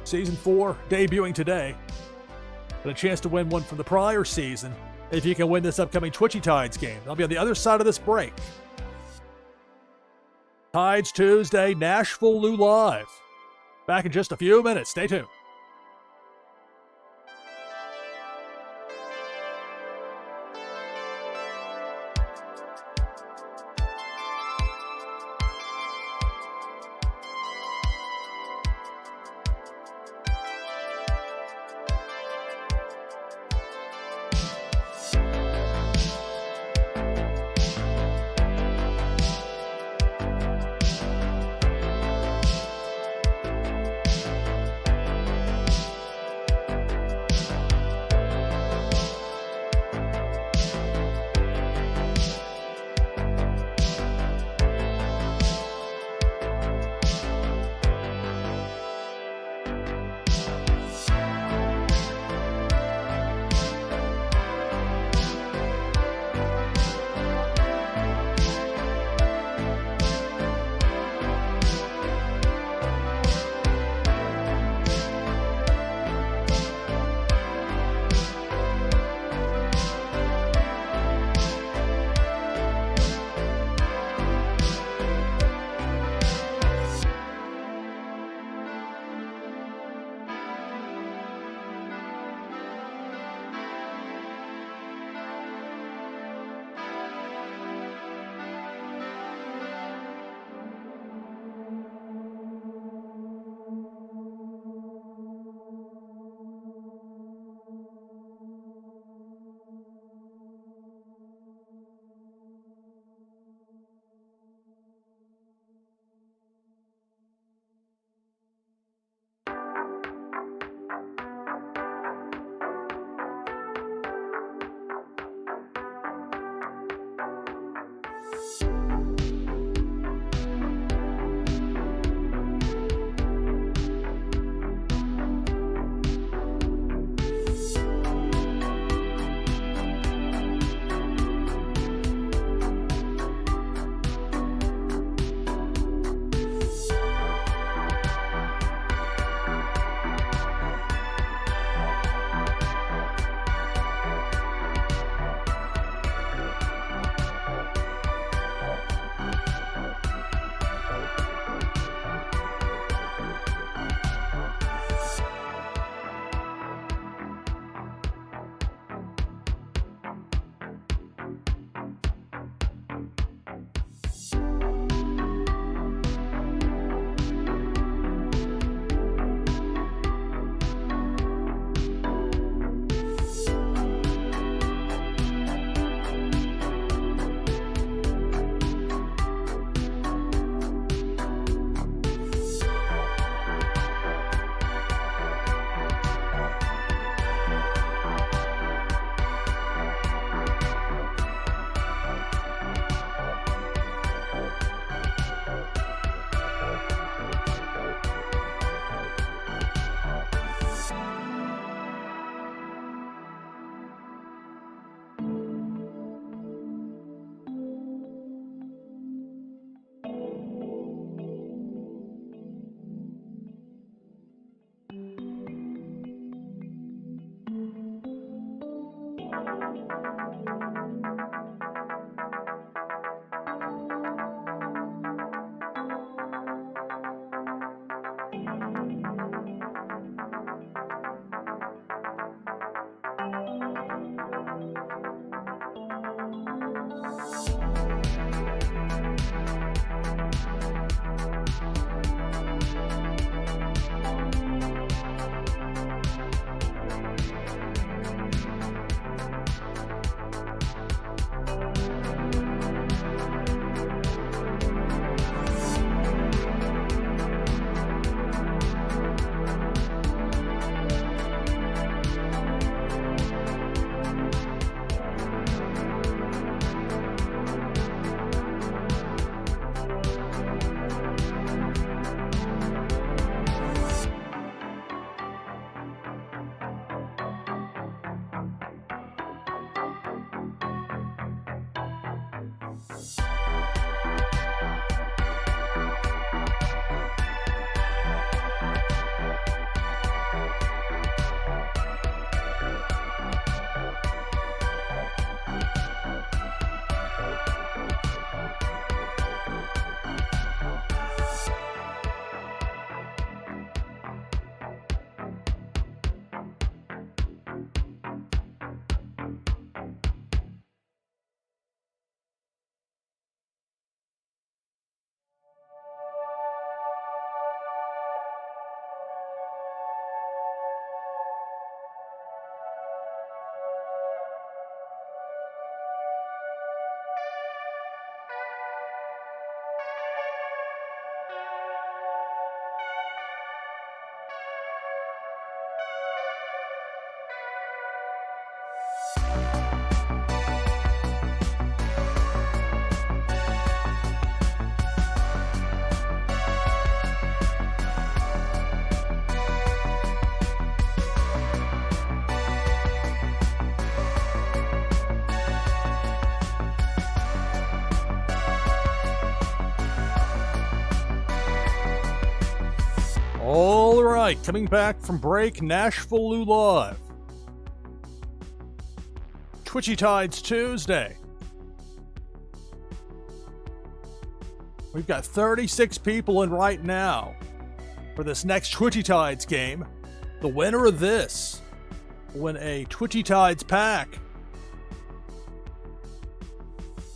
Season 4 debuting today. But a chance to win one from the prior season if you can win this upcoming Twitchy Tides game. I'll be on the other side of this break. Tides Tuesday, NashvilleLou Live. Back in just a few minutes. Stay tuned. All right, coming back from break, NashvilleLou Live. Twitchy Tides Tuesday. We've got 36 people in right now for this next Twitchy Tides game. The winner of this will win a Twitchy Tides pack.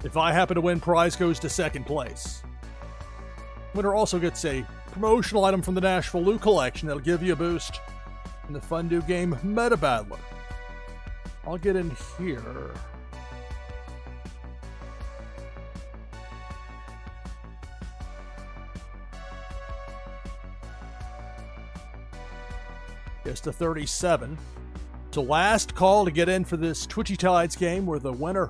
If I happen to win, prize goes to second place. Winner also gets a promotional item from the NashvilleLou collection that'll give you a boost in the fun new game Meta Battler. I'll get in here. Gets to 37. So last call to get in for this Twitchy Tides game, where the winner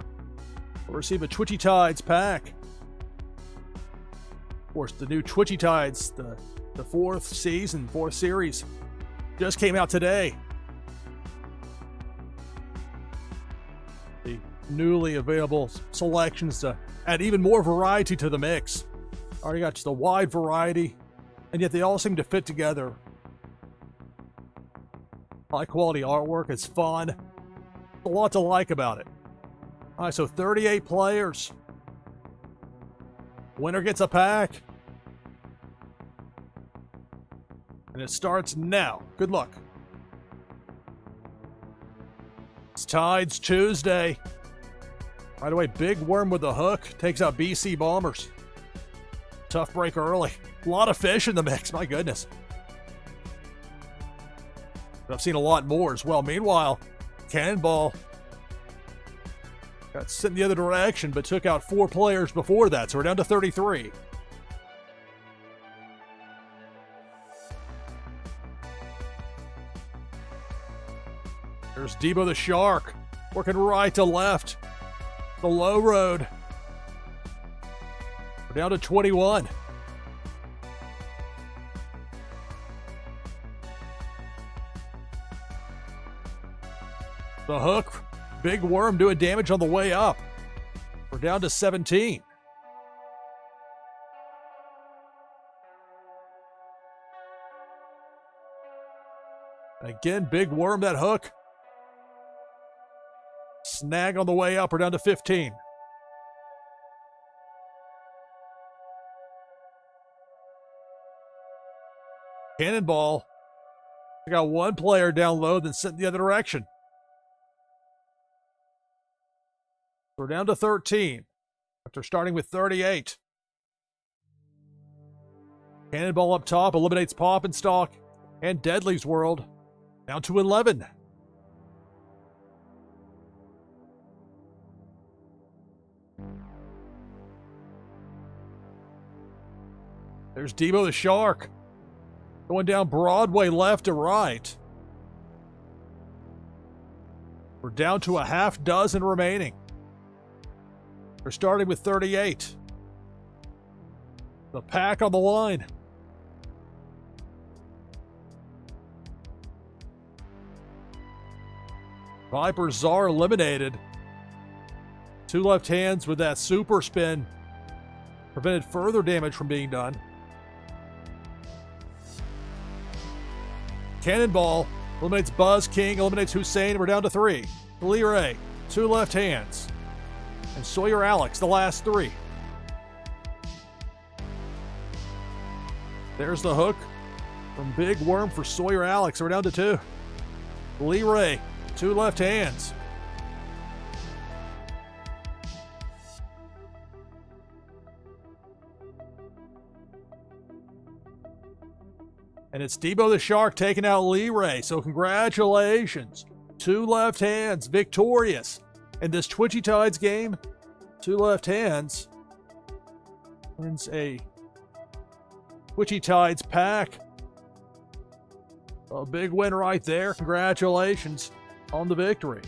will receive a Twitchy Tides pack. Of course, the new Twitchy Tides, the fourth season, fourth series, just came out today. The newly available selections to add even more variety to the mix. Already got just a wide variety, and yet they all seem to fit together. High quality artwork, it's fun. A lot to like about it. All right, so 38 players. Winner gets a pack. And it starts now. Good luck. It's Tides Tuesday. Right away, Big Worm with the hook. Takes out BC Bombers. Tough break early. A lot of fish in the mix, my goodness. But I've seen a lot more as well. Meanwhile, Cannonball got sent the other direction, but took out 4 players before that, so we're down to 33. There's Debo the Shark, working right to left. The low road. We're down to 21. The hook, Big Worm doing damage on the way up. We're down to 17. Again, Big Worm, that hook. Snag on the way up, we're down to 15. Cannonball. I got one player down low, then sent the other direction. We're down to 13 after starting with 38. Cannonball up top eliminates Pop and Stalk and Deadly's World, down to 11. There's Debo the Shark, going down Broadway left to right. We're down to a half dozen remaining. We're starting with 38. The pack on the line. Viper Czar eliminated. 2 left hands with that super spin prevented further damage from being done. Cannonball eliminates Buzz King, eliminates Hussein. We're down to 3. Lee Ray, 2 left hands. And Sawyer Alex, the last 3. There's the hook from Big Worm for Sawyer Alex. We're down to 2. Lee Ray, 2 left hands. And it's Debo the Shark taking out Lee Ray. So congratulations. 2 left hands, victorious. In this Twitchy Tides game, 2 left hands wins a Twitchy Tides pack. A big win right there. Congratulations on the victory.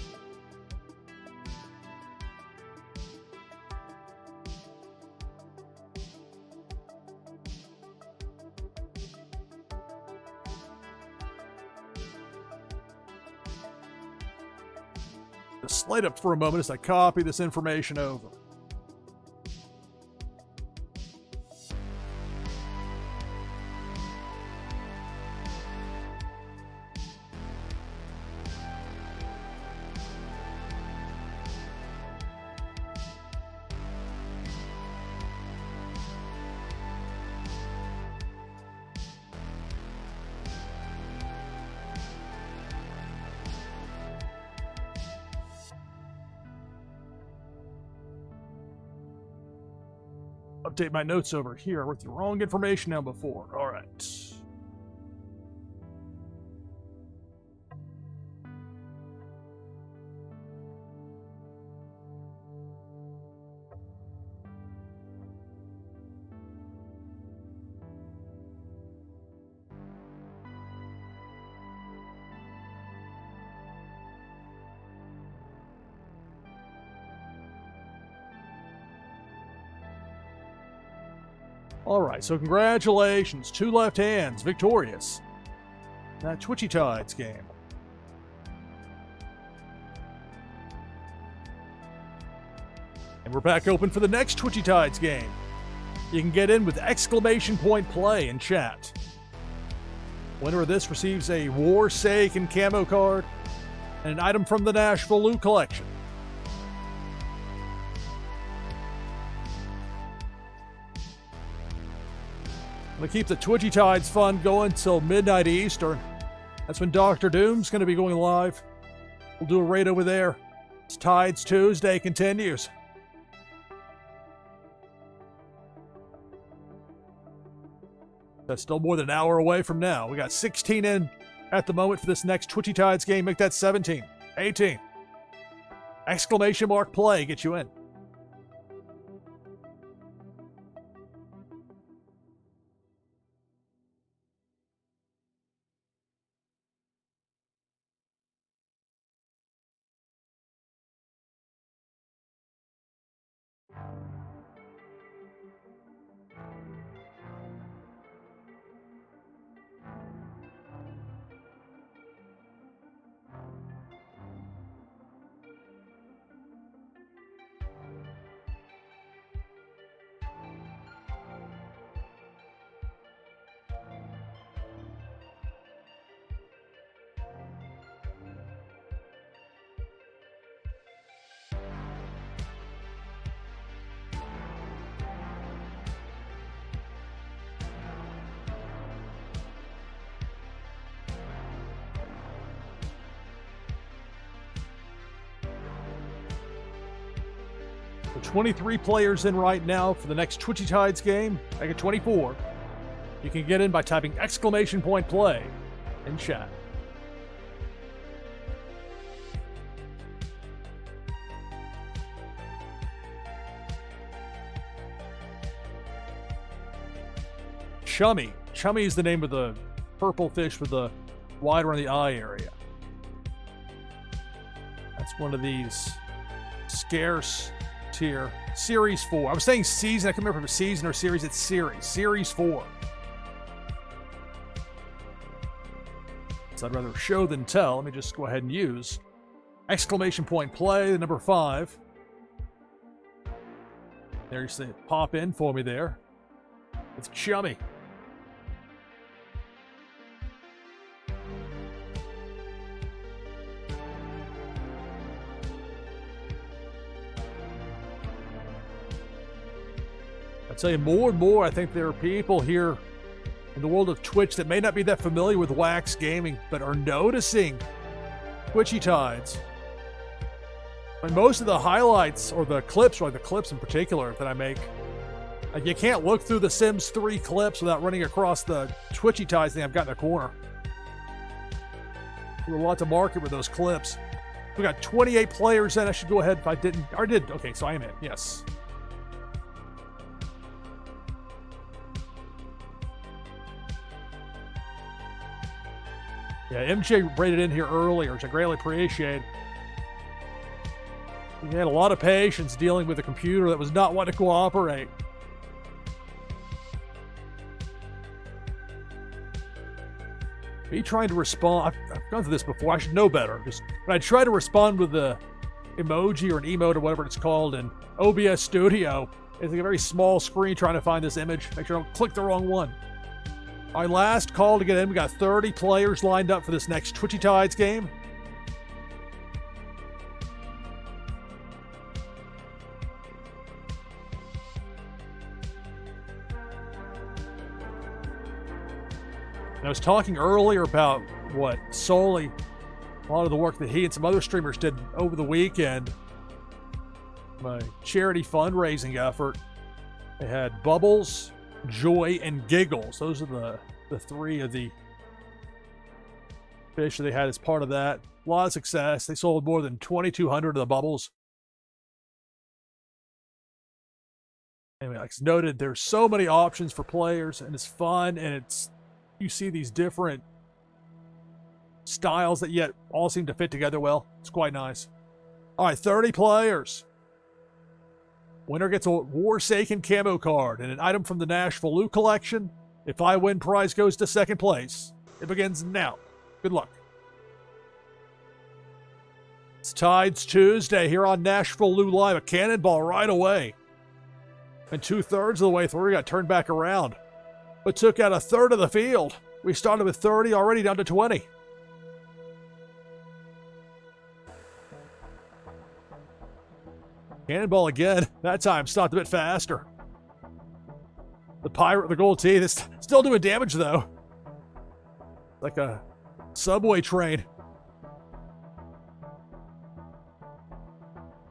Slide up for a moment as I copy this information over. Update my notes over here. I wrote the wrong information down before. All right. All right, so congratulations. 2 left hands, victorious. That Twitchy Tides game. And we're back open for the next Twitchy Tides game. You can get in with exclamation point play in chat. Winner of this receives a Warsaken camo card and an item from the NashvilleLou collection. I'm going to keep the Twitchy Tides fun going till midnight Eastern. That's when Dr. Doom's going to be going live. We'll do a raid over there. It's Tides Tuesday continues. That's still more than an hour away from now. We got 16 in at the moment for this next Twitchy Tides game. Make that 17, 18. Exclamation mark play, get you in. So 23 players in right now for the next Twitchy Tides game. Make it 24. You can get in by typing exclamation point play in chat. Chummy. Chummy is the name of the purple fish with the wide around the eye area. That's one of these scarce tier. Series 4. I was saying season. I couldn't remember if it was season or series. It's series. Series 4. So I'd rather show than tell. Let me just go ahead and use exclamation point play, the number 5. There you see it pop in for me there. It's Chummy. I tell you, more and more, I think there are people here in the world of Twitch that may not be that familiar with Wax Gaming, but are noticing Twitchy Tides. And most of the highlights, or the clips, or the clips in particular that I make, like you can't look through the Sims 3 clips without running across the Twitchy Tides thing I've got in the corner. There's a lot to market with those clips. We got 28 players in. I should go ahead if I didn't. I did. Okay, so I am in. Yes. Yeah, MJ rated in here earlier, which I greatly appreciate. He had a lot of patience dealing with a computer that was not wanting to cooperate. Me trying to respond, I've gone through this before, I should know better. Just when I try to respond with the emoji or an emote or whatever it's called in OBS Studio, it's like a very small screen trying to find this image. Make sure I don't click the wrong one. Our last call to get in. We got 30 players lined up for this next Twitchy Tides game. And I was talking earlier about what solely a lot of the work that he and some other streamers did over the weekend. My charity fundraising effort. They had Bubbles, Joy, and Giggles. Those are the three of the fish that they had as part of that. A lot of success. They sold more than 2,200 of the Bubbles. Anyway, like I noted, there's so many options for players, and it's fun, and you see these different styles that yet all seem to fit together well. It's quite nice. All right, 30 players. Winner gets a Warsaken camo card and an item from the NashvilleLou collection. If I win, prize goes to second place. It begins now. Good luck. It's Tides Tuesday here on NashvilleLou Live. A cannonball right away. And 2/3 of the way through, we got turned back around. But took out a third of the field. We started with 30, already down to 20. Cannonball again. That time stopped a bit faster. The Pirate with the gold teeth is still doing damage, though. Like a subway train.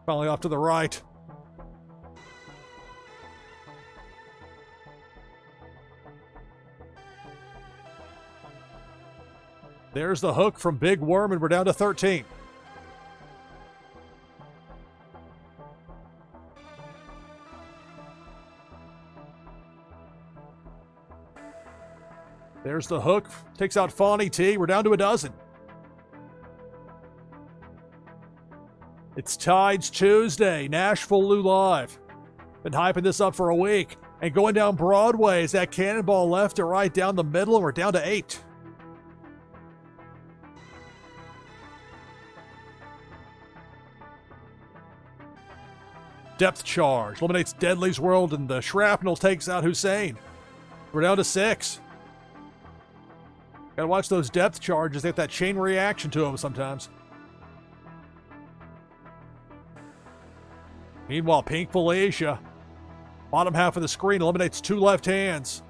Finally off to the right. There's the hook from Big Worm, and we're down to 13. There's the hook. Takes out Fawny T. We're down to a dozen. It's Tides Tuesday. NashvilleLou Live. Been hyping this up for a week. And going down Broadway is that cannonball left to right down the middle, and we're down to 8. Depth charge. Eliminates Deadly's World, and the shrapnel takes out Hussein. We're down to 6. Gotta watch those depth charges. They have that chain reaction to them sometimes. Meanwhile, Pink Felicia, bottom half of the screen, eliminates 2 left hands.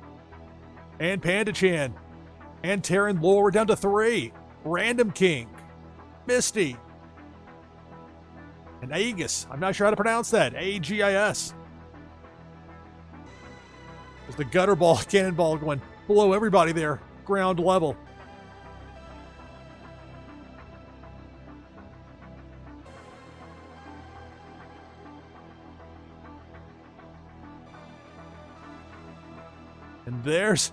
And Panda Chan. And Terran Lore down to 3. Random King. Misty. And Aegis. I'm not sure how to pronounce that. A-G-I-S. There's the gutter ball, cannonball going below everybody there. Ground level. And there's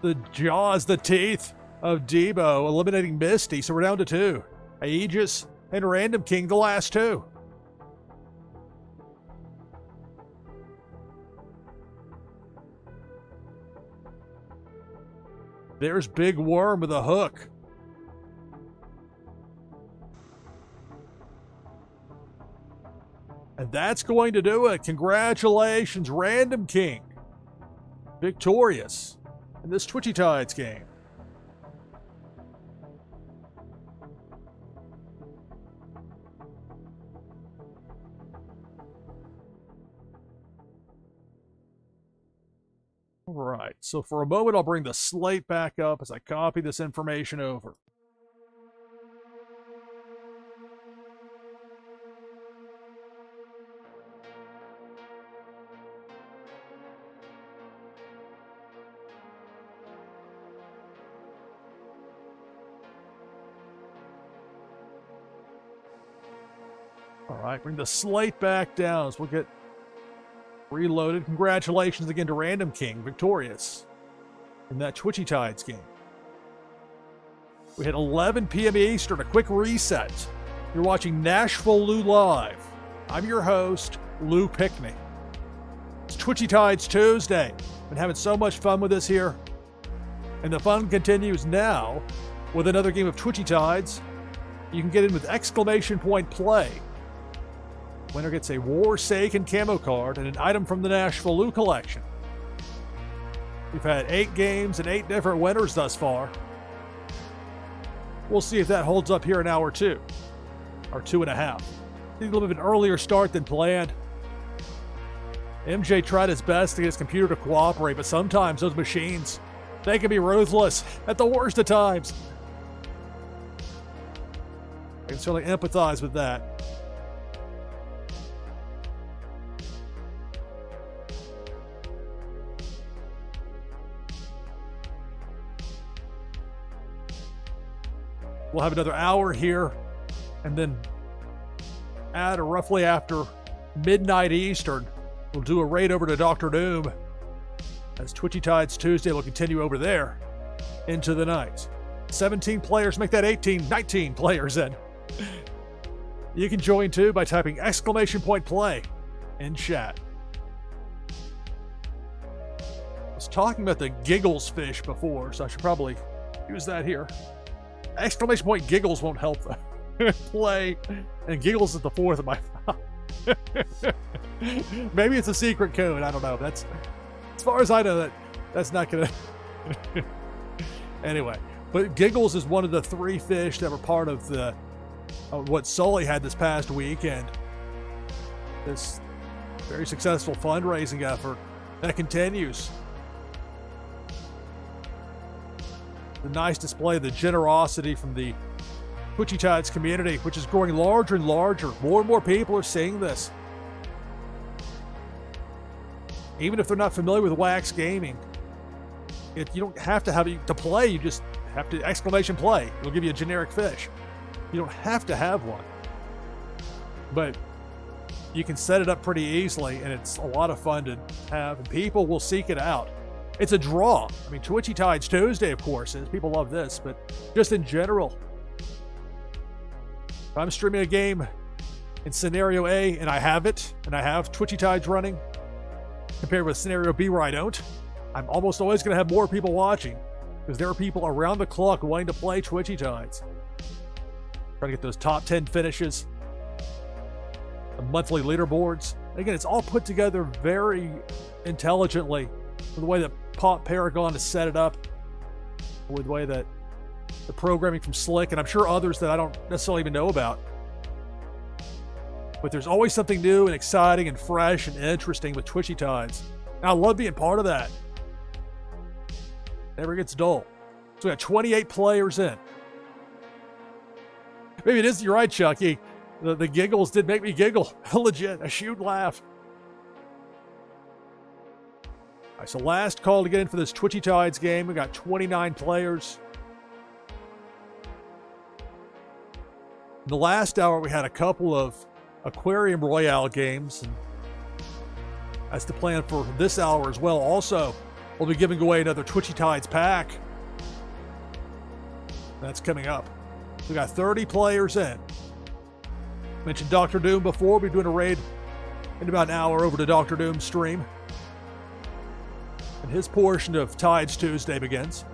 the jaws, the teeth of Debo eliminating Misty, so we're down to 2. Aegis and Random King, the last 2. There's Big Worm with a hook. And that's going to do it. Congratulations, Random King. Victorious in this Twitchy Tides game. All right, so for a moment, I'll bring the slate back up as I copy this information over. All right, bring the slate back down as we'll get reloaded. Congratulations again to Random King, victorious in that Twitchy Tides game. We hit 11 p.m. Eastern, a quick reset. You're watching NashvilleLou Live. I'm your host, Lou Pickney. It's Twitchy Tides Tuesday. Been having so much fun with this here. And the fun continues now with another game of Twitchy Tides. You can get in with exclamation point play. Winner gets a Warsaken camo card and an item from the NashvilleLou collection. We've had 8 games and 8 different winners thus far. We'll see if that holds up here in hour 2, or 2.5. I think a little bit of an earlier start than planned. MJ tried his best to get his computer to cooperate, but sometimes those machines, they can be ruthless at the worst of times. I can certainly empathize with that. We'll have another hour here, and then at or roughly after midnight Eastern, we'll do a raid over to Dr. Doom, as Twitchy Tides Tuesday will continue over there into the night. 17 players make that 19 players in. You can join too by typing !play in chat. I was talking about the giggles fish before, so I should probably use that here. !giggles won't help the play, and giggles is the fourth of my file. Maybe it's a secret code, I don't know. That's, as far as I know, that's not gonna anyway. But giggles is one of the 3 fish that were part of the what Sully had this past weekend. This very successful fundraising effort that continues. The nice display of the generosity from the Twitchy Tides community, which is growing larger and larger. More and more people are seeing this. Even if they're not familiar with Wax Gaming, you don't have to have it to play. You just have to !play. It'll give you a generic fish. You don't have to have one, but you can set it up pretty easily, and it's a lot of fun to have, and people will seek it out. It's a draw. I mean, Twitchy Tides Tuesday, of course, is. People love this, but just in general, if I'm streaming a game in Scenario A and I have it, and I have Twitchy Tides running, compared with Scenario B where I don't, I'm almost always going to have more people watching, because there are people around the clock wanting to play Twitchy Tides. Trying to get those top 10 finishes, the monthly leaderboards. Again, it's all put together very intelligently with the way that Pop Paragon has set it up, with the way that the programming from Slick, and I'm sure others that I don't necessarily even know about. But there's always something new and exciting and fresh and interesting with Twitchy Tides. And I love being part of that. Never gets dull. So we got 28 players in. Maybe it is, you're right, Chucky. The giggles did make me giggle. Legit, a shoot laugh. All right, so last call to get in for this Twitchy Tides game. We got 29 players. In the last hour, we had a couple of Aquarium Royale games. And that's the plan for this hour as well. Also, we'll be giving away another Twitchy Tides pack. That's coming up. We got 30 players in. Mentioned Dr. Doom before. We'll be doing a raid in about an hour over to Dr. Doom's stream. And his portion of Tides Tuesday begins.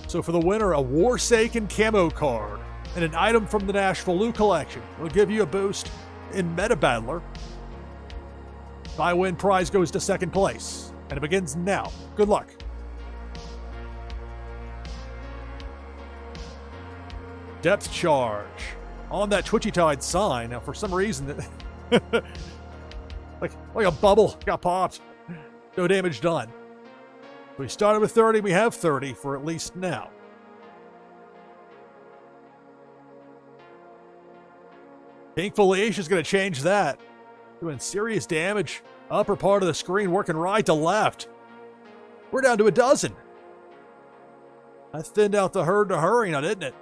So for the winner, a Warsaken camo card and an item from the NashvilleLou collection. It'll give you a boost in Meta Battler. If I win, prize goes to second place. And it begins now. Good luck. Depth charge on that Twitchy Tide sign. Now, for some reason, like a bubble got popped. No damage done. We started with 30. We have 30 for at least now. Pink Felicia is going to change that. Doing serious damage. Upper part of the screen working right to left. We're down to a dozen. That thinned out the herd to hurry now, didn't it?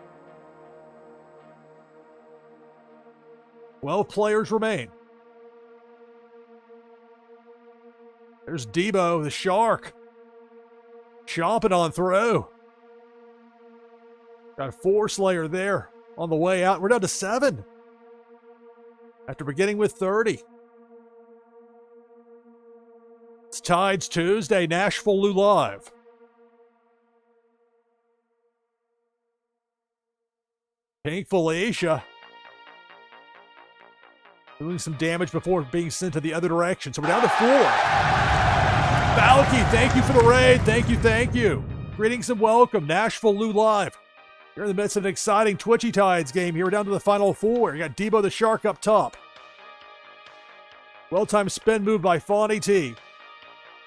12 players remain. There's Debo, the shark. Chomping on through. Got a 4 Slayer there on the way out. We're down to 7. After beginning with 30. It's Tides Tuesday, NashvilleLou Live. Pink Felicia doing some damage before being sent to the other direction. So we're down to 4. Balky, thank you for the raid. Thank you. Greetings and welcome. NashvilleLou Live. You're in the midst of an exciting Twitchy Tides game here. We're down to the final 4. You got Debo the Shark up top. Well-timed spin move by Fawny T.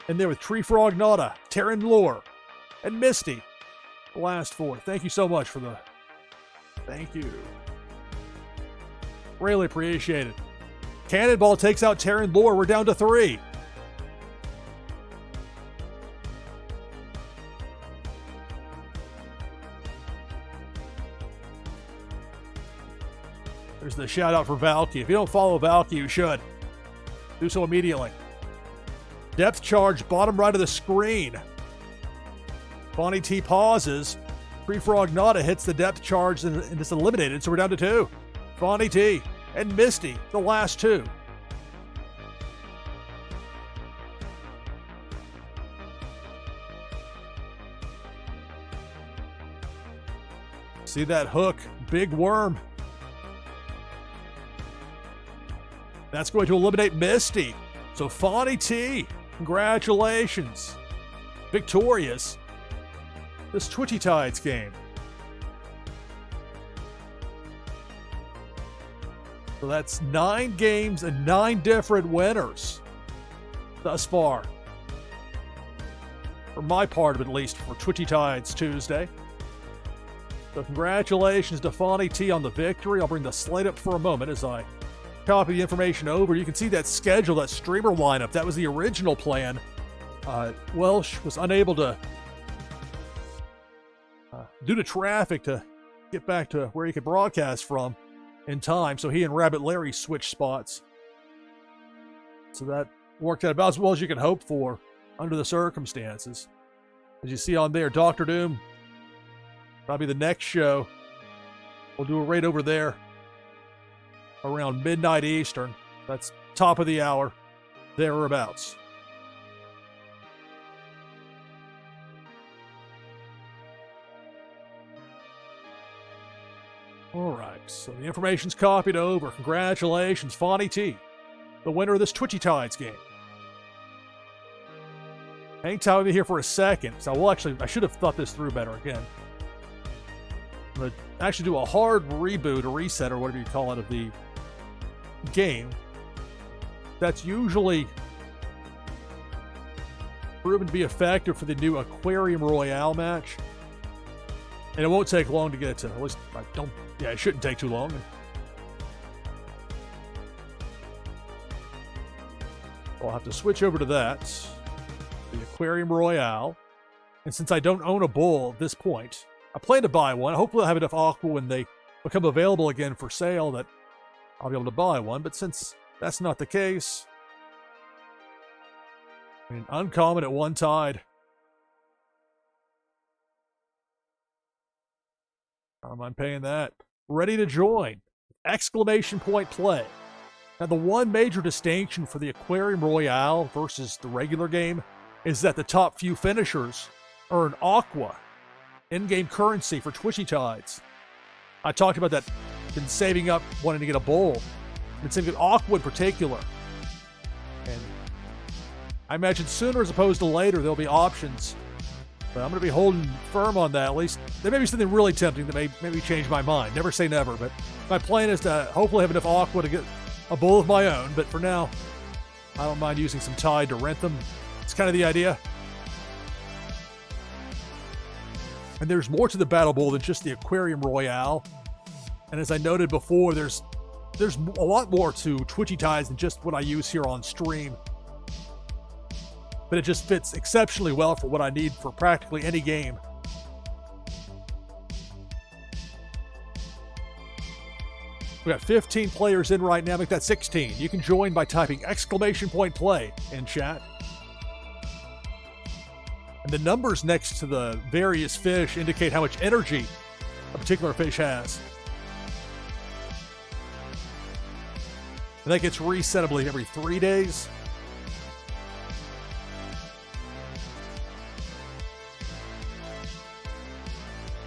And there with Tree Frog Nada, Terran Lore, and Misty. The last 4. Thank you so much for the... Thank you. Really appreciate it. Cannonball takes out Terran Lore. We're down to 3. There's the shout out for Valky. If you don't follow Valky, you should. Do so immediately. Depth charge, bottom right of the screen. Bonnie T pauses. Free-Frog Nada hits the depth charge and it's eliminated, so we're down to 2. Bonnie T and Misty, the last 2. See that hook, big worm. That's going to eliminate Misty. So Fonnie T, congratulations. Victorious. This Twitchy Tides game. So that's 9 games and 9 different winners thus far. For my part of it, at least, for Twitchy Tides Tuesday. So congratulations to Fonnie T on the victory. I'll bring the slate up for a moment as I copy the information over. You can see that schedule, that streamer lineup. That was the original plan. Welsh was unable to, due to traffic, to get back to where he could broadcast from in time. So he and Rabbit Larry switched spots. So that worked out about as well as you could hope for under the circumstances. As you see on there, Dr. Doom, probably the next show, we'll do a raid over there around midnight Eastern. That's top of the hour, thereabouts. All right, so the information's copied over. Congratulations, Fonnie T, the winner of this Twitchy Tides game. Hang tight with me here for a second, because I should have thought this through better again. I'm going to actually do a hard reboot or reset or whatever you call it of the game. That's usually proven to be effective for the new Aquarium Royale match. And it won't take long to get it to, at least it shouldn't take too long. I'll have to switch over to that, the Aquarium Royale. And since I don't own a bull at this point, I plan to buy one. Hopefully I'll have enough aqua when they become available again for sale that I'll be able to buy one. But since that's not the case, I mean, uncommon at one tide. I'm paying that. Ready to join. Exclamation point play. Now, the one major distinction for the Aquarium Royale versus the regular game is that the top few finishers earn aqua, in-game currency for Twitchy Tides. I talked about that. Been saving up, wanting to get a bowl. Been saving up aqua in particular. And I imagine sooner as opposed to later, there'll be options. But I'm going to be holding firm on that. At least there may be something really tempting that may maybe change my mind. Never say never, but my plan is to hopefully have enough aqua to get a bowl of my own. But for now, I don't mind using some Tide to rent them. It's kind of the idea. And there's more to the Battle Bowl than just the Aquarium Royale. And as I noted before, there's a lot more to Twitchy Tides than just what I use here on stream. But it just fits exceptionally well for what I need for practically any game. We got 15 players in right now. Make that 16. You can join by typing exclamation point play in chat. And the numbers next to the various fish indicate how much energy a particular fish has. And that gets reset, I believe, every 3 days.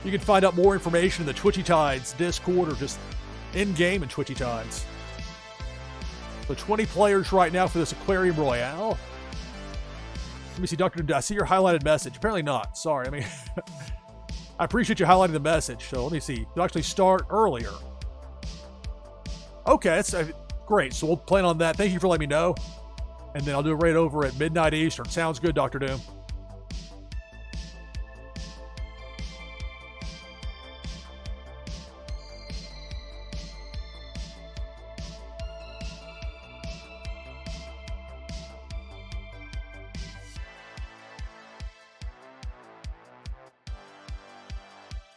You can find out more information in the Twitchy Tides Discord or just in-game in Twitchy Tides. So 20 players right now for this Aquarium Royale. Let me see, Dr. Doom, I see your highlighted message. Apparently not. Sorry. I mean, I appreciate you highlighting the message. So let me see. You'll actually start earlier. Okay, that's great. So we'll plan on that. Thank you for letting me know. And then I'll do it right over at midnight Eastern. Sounds good, Dr. Doom.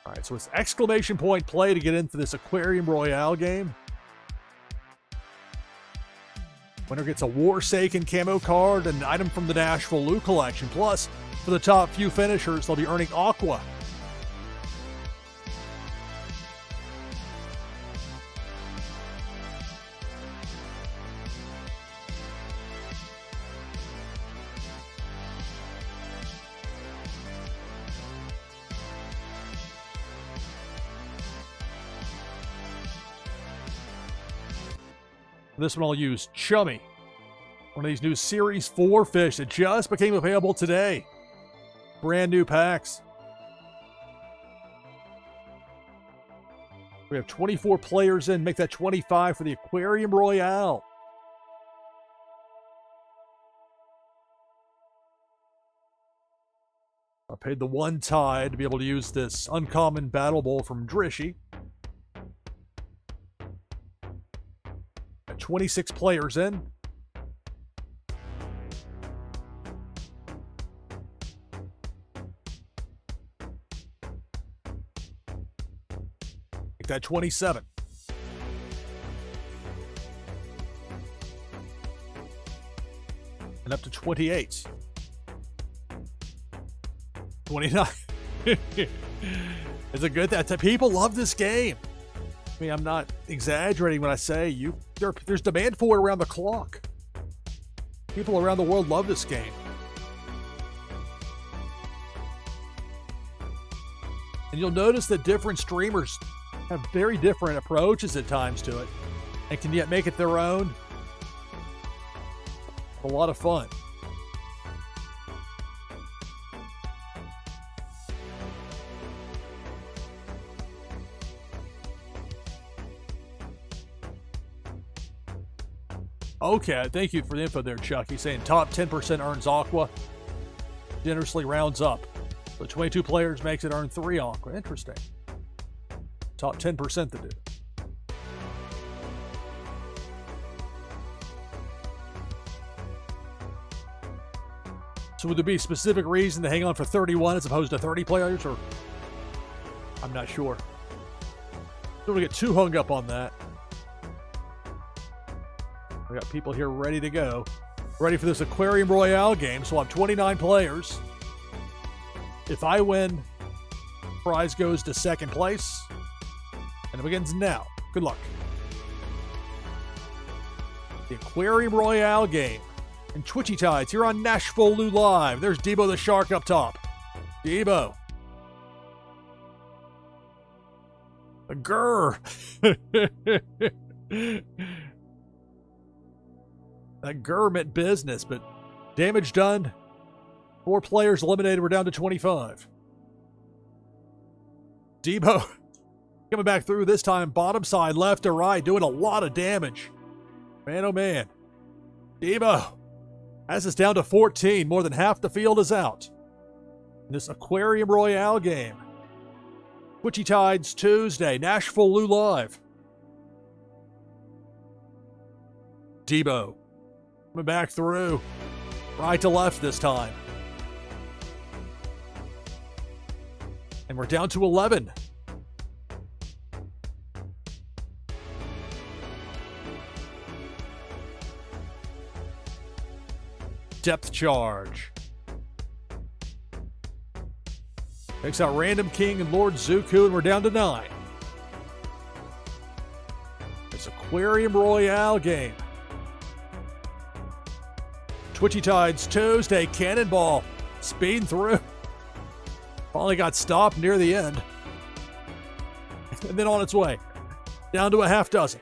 All right, so it's exclamation point play to get into this Aquarium Royale game. Winner gets a Warsaken camo card and an item from the NashvilleLou collection. Plus, for the top few finishers, they'll be earning Aqua. This one I'll use Chummy. One of these new Series 4 fish that just became available today. Brand new packs. We have 24 players in. Make that 25 for the Aquarium Royale. I paid the one tide to be able to use this uncommon Battle Bowl from Twitchy. 26 players in. Make that 27. And up to 28. 29. It's a good that people love this game. I mean, I'm not exaggerating when I say there's demand for it around the clock. People around the world love this game. And you'll notice that different streamers have very different approaches at times to it and can yet make it their own. A lot of fun. Okay, thank you for the info there, Chuck. He's saying top 10% earns Aqua. Generously rounds up. So 22 players makes it earn 3 Aqua. Interesting. Top 10% to do. So would there be a specific reason to hang on for 31 as opposed to 30 players? Or I'm not sure. Don't want to get too hung up on that. We got people here ready to go. Ready for this Aquarium Royale game. So I'll have 29 players. If I win, prize goes to second place. And it begins now. Good luck. The Aquarium Royale game. And Twitchy Tides here on NashvilleLou Live. There's Debo the Shark up top. Debo. A grr. That grr meant business, but damage done. 4 players eliminated. We're down to 25. Debo coming back through this time. Bottom side, left to right, doing a lot of damage. Man, oh man. Debo has us down to 14. More than half the field is out. In this Aquarium Royale game. Twitchy Tides Tuesday. NashvilleLou Live. Debo coming back through. Right to left this time. And we're down to 11. Depth charge. Takes out Random King and Lord Zuku, and we're down to 9. It's Aquarium Royale game. Twitchy Tides Tuesday, Cannonball, speeding through. Finally got stopped near the end. And then on its way. Down to a half dozen.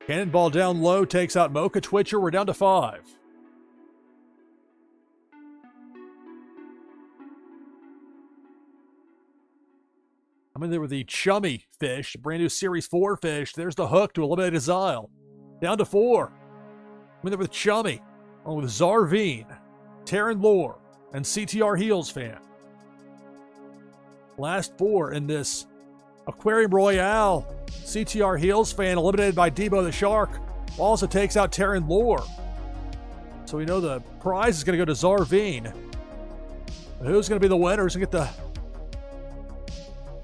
Cannonball down low, takes out Mocha Twitcher. We're down to 5. I'm in there with the Chummy fish, brand new Series 4 fish. There's the hook to eliminate Azile. Down to 4. I'm in there with Chummy, along with Zarveen, Terran Lore, and CTR Heels fan. Last 4 in this Aquarium Royale. CTR Heels fan eliminated by Debo the Shark. Also takes out Terran Lore. So we know the prize is going to go to Zarveen. Who's going to be the winner? Who's going to get the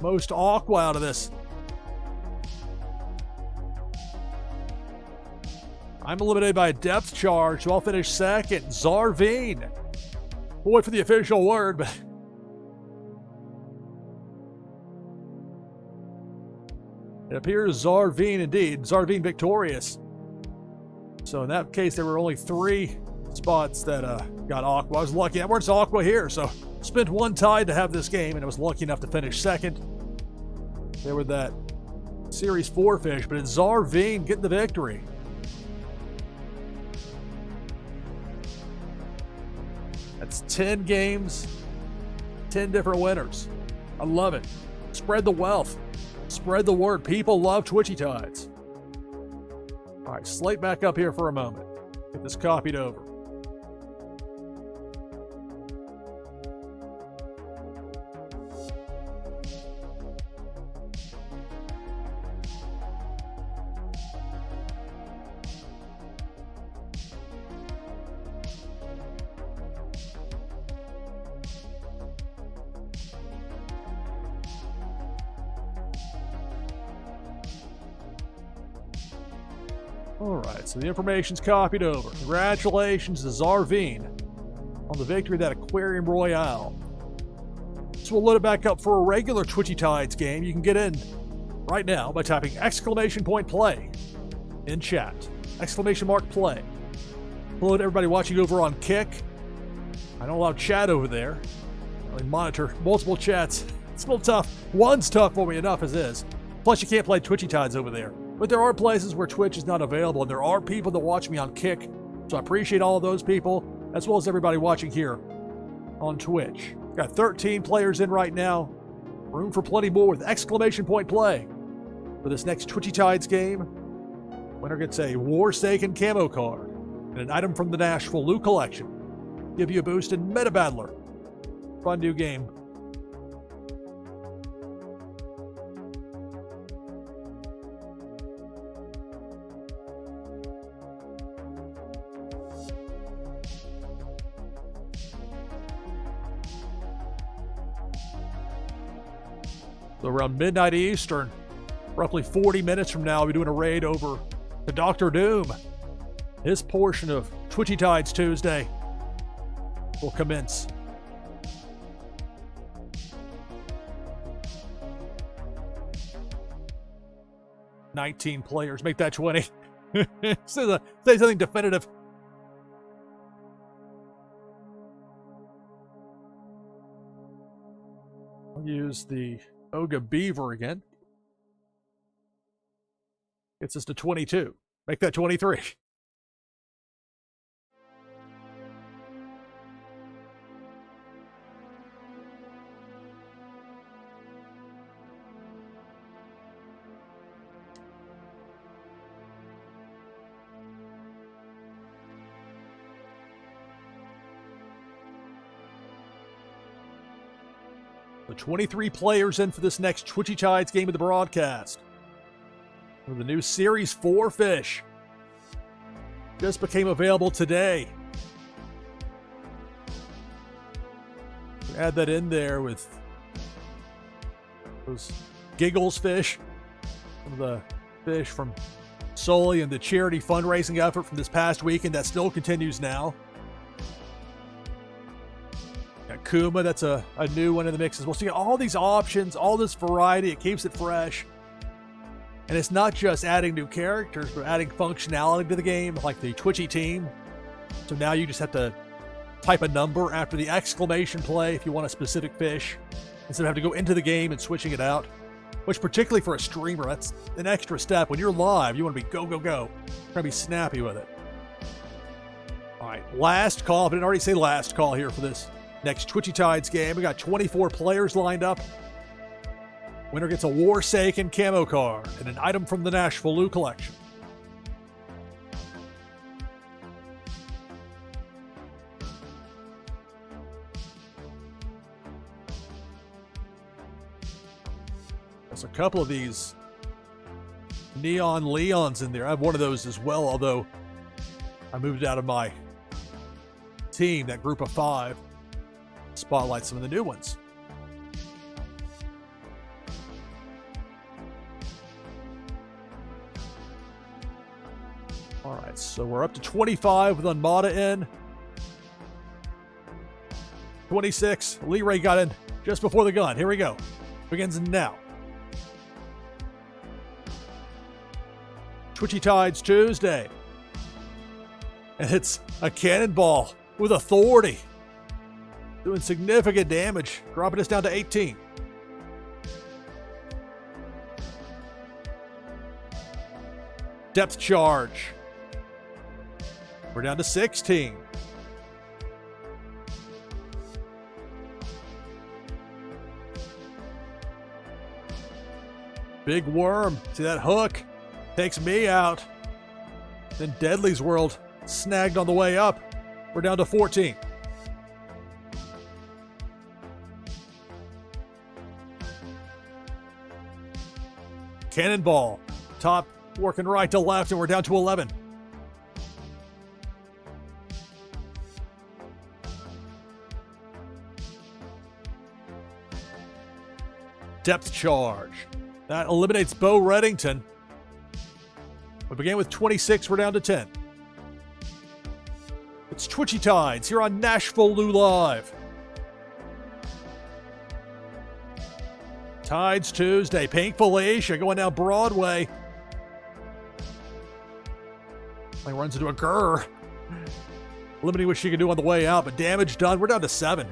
most Aqua out of this. I'm eliminated by a depth charge, so I'll finish second. Zarveen. We'll wait for the official word, but it appears Zarveen indeed. Zarveen victorious. So in that case, there were only 3 spots that got Aqua. I was lucky. I weren't Aqua here, so spent 1 tide to have this game, and I was lucky enough to finish second. There were that Series 4 fish, but it's Zarveen getting the victory. That's 10 games, 10 different winners. I love it. Spread the wealth. Spread the word. People love Twitchy Tides. All right, slate back up here for a moment. Get this copied over. Alright, so the information's copied over. Congratulations to Zarveen on the victory of that Aquarium Royale. So we'll load it back up for a regular Twitchy Tides game. You can get in right now by typing !play in chat. !play. Hello to everybody watching over on Kick. I don't allow chat over there. I monitor multiple chats. It's a little tough. One's tough for me enough as is. Plus, you can't play Twitchy Tides over there. But there are places where Twitch is not available, and there are people that watch me on Kick. So I appreciate all of those people, as well as everybody watching here on Twitch. Got 13 players in right now. Room for plenty more with !play. For this next Twitchy Tides game, winner gets a Warsaken camo card and an item from the NashvilleLou collection. Give you a boost in Meta Battler. Fun new game. So around midnight Eastern, roughly 40 minutes from now, I'll be doing a raid over to Dr. Doom. His portion of Twitchy Tides Tuesday will commence. "19 players, make that 20. Say something definitive. I'll use the Oga Beaver again. Gets us to 22. Make that 23. The 23 players in for this next Twitchy Tides game of the broadcast. For the new Series 4 fish. Just became available today. Add that in there with those Giggles fish. Some of the fish from Sully and the charity fundraising effort from this past weekend that still continues now. Kuma, that's a new one in the mix as well. So you got all these options, all this variety. It keeps it fresh. And it's not just adding new characters, but adding functionality to the game, like the Twitchy team. So now you just have to type a number after the !play if you want a specific fish, instead of having to go into the game and switching it out. Which, particularly for a streamer, that's an extra step. When you're live, you want to be go, go, go. Try to be snappy with it. All right, last call. I didn't already say last call here for this next Twitchy Tides game. We got 24 players lined up. Winner gets a Warsaken camo card and an item from the NashvilleLou collection. There's a couple of these Neon Leons in there. I have one of those as well, although I moved out of my team, that group of 5. Spotlight some of the new ones. All right, so we're up to 25 with Unmata in. 26. Lee Ray got in just before the gun. Here we go. Begins now. Twitchy Tides Tuesday. And it's a cannonball with authority. Doing significant damage, dropping us down to 18. Depth charge. We're down to 16. Big worm. See that hook? Takes me out. Then Deadly's World snagged on the way up. We're down to 14. Cannonball. Top working right to left, and we're down to 11. Depth charge. That eliminates Bo Reddington. We began with 26, we're down to 10. It's Twitchy Tides here on NashvilleLou Live. Tides Tuesday, Pink Felicia going down Broadway. Like runs into a grr. Limiting what she can do on the way out, but damage done. We're down to 7.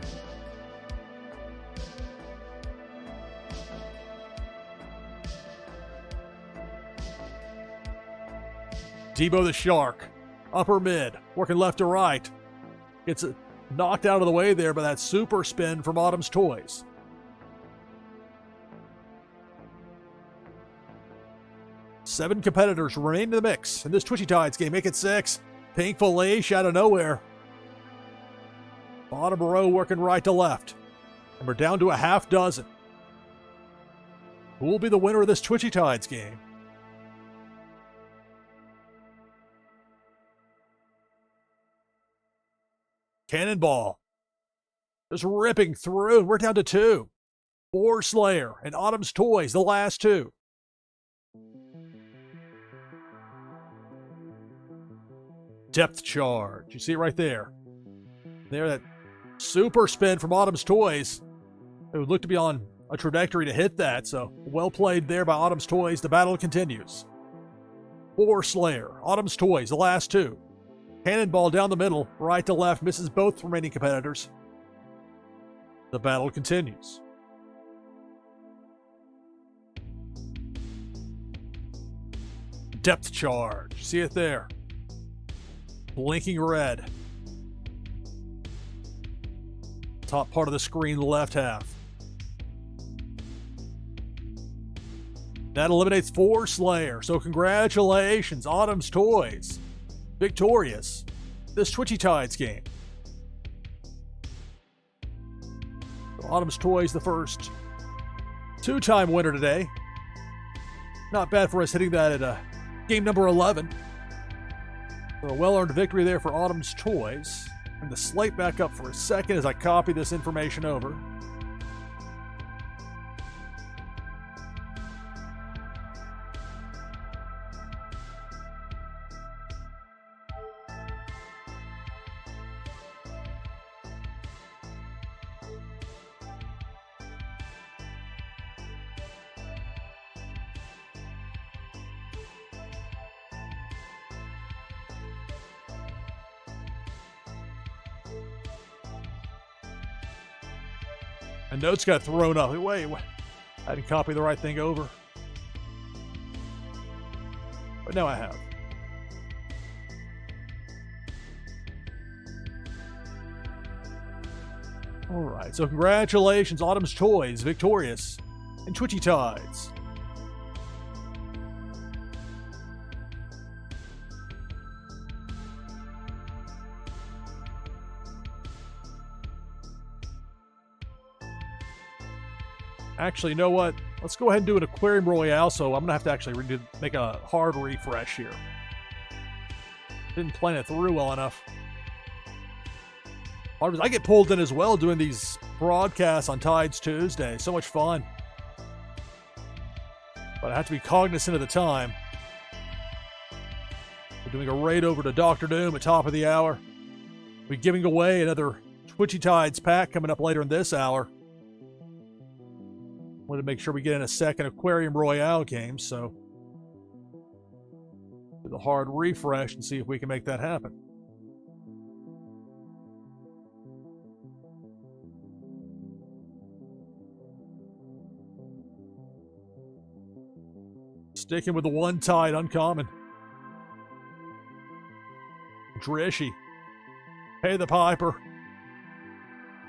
Debo the Shark, upper mid, working left to right. Gets knocked out of the way there by that super spin from Autumn's Toys. Seven competitors remain in the mix in this Twitchy Tides game. Make it 6. Pink Felicia out of nowhere. Bottom row working right to left. And we're down to a half dozen. Who will be the winner of this Twitchy Tides game? Cannonball. Just ripping through. We're down to 2. Boar Slayer and Autumn's Toys, the last 2. Depth charge. You see it right there. There, that super spin from Autumn's Toys. It would look to be on a trajectory to hit that, so well played there by Autumn's Toys. The battle continues. Boar Slayer, Autumn's Toys, the last 2. Cannonball down the middle, right to left, misses both remaining competitors. The battle continues. Depth charge. See it there. Blinking red. Top part of the screen, the left half. That eliminates 4 Slayer. So congratulations, Autumn's Toys. Victorious this Twitchy Tides game. So Autumn's Toys, the first 2-time winner today. Not bad for us hitting that at game number 11. So a well-earned victory there for Autumn's Toys. Bring the slate back up for a second as I copy this information over. And notes got thrown up. Wait, I didn't copy the right thing over. But now I have. All right, so congratulations, Autumn's Toys, victorious in Twitchy Tides. Actually, you know what? Let's go ahead and do an Aquarium Royale, so I'm going to have to actually make a hard refresh here. Didn't plan it through well enough. I get pulled in as well doing these broadcasts on Tides Tuesday. So much fun. But I have to be cognizant of the time. We're Doing a raid over to Dr. Doom at top of the hour. We're giving away another Twitchy Tides pack coming up later in this hour. Want to make sure we get in a second Aquarium Royale game, so do the hard refresh and see if we can make that happen. Sticking with the one tide uncommon. Drishy. Pay the piper.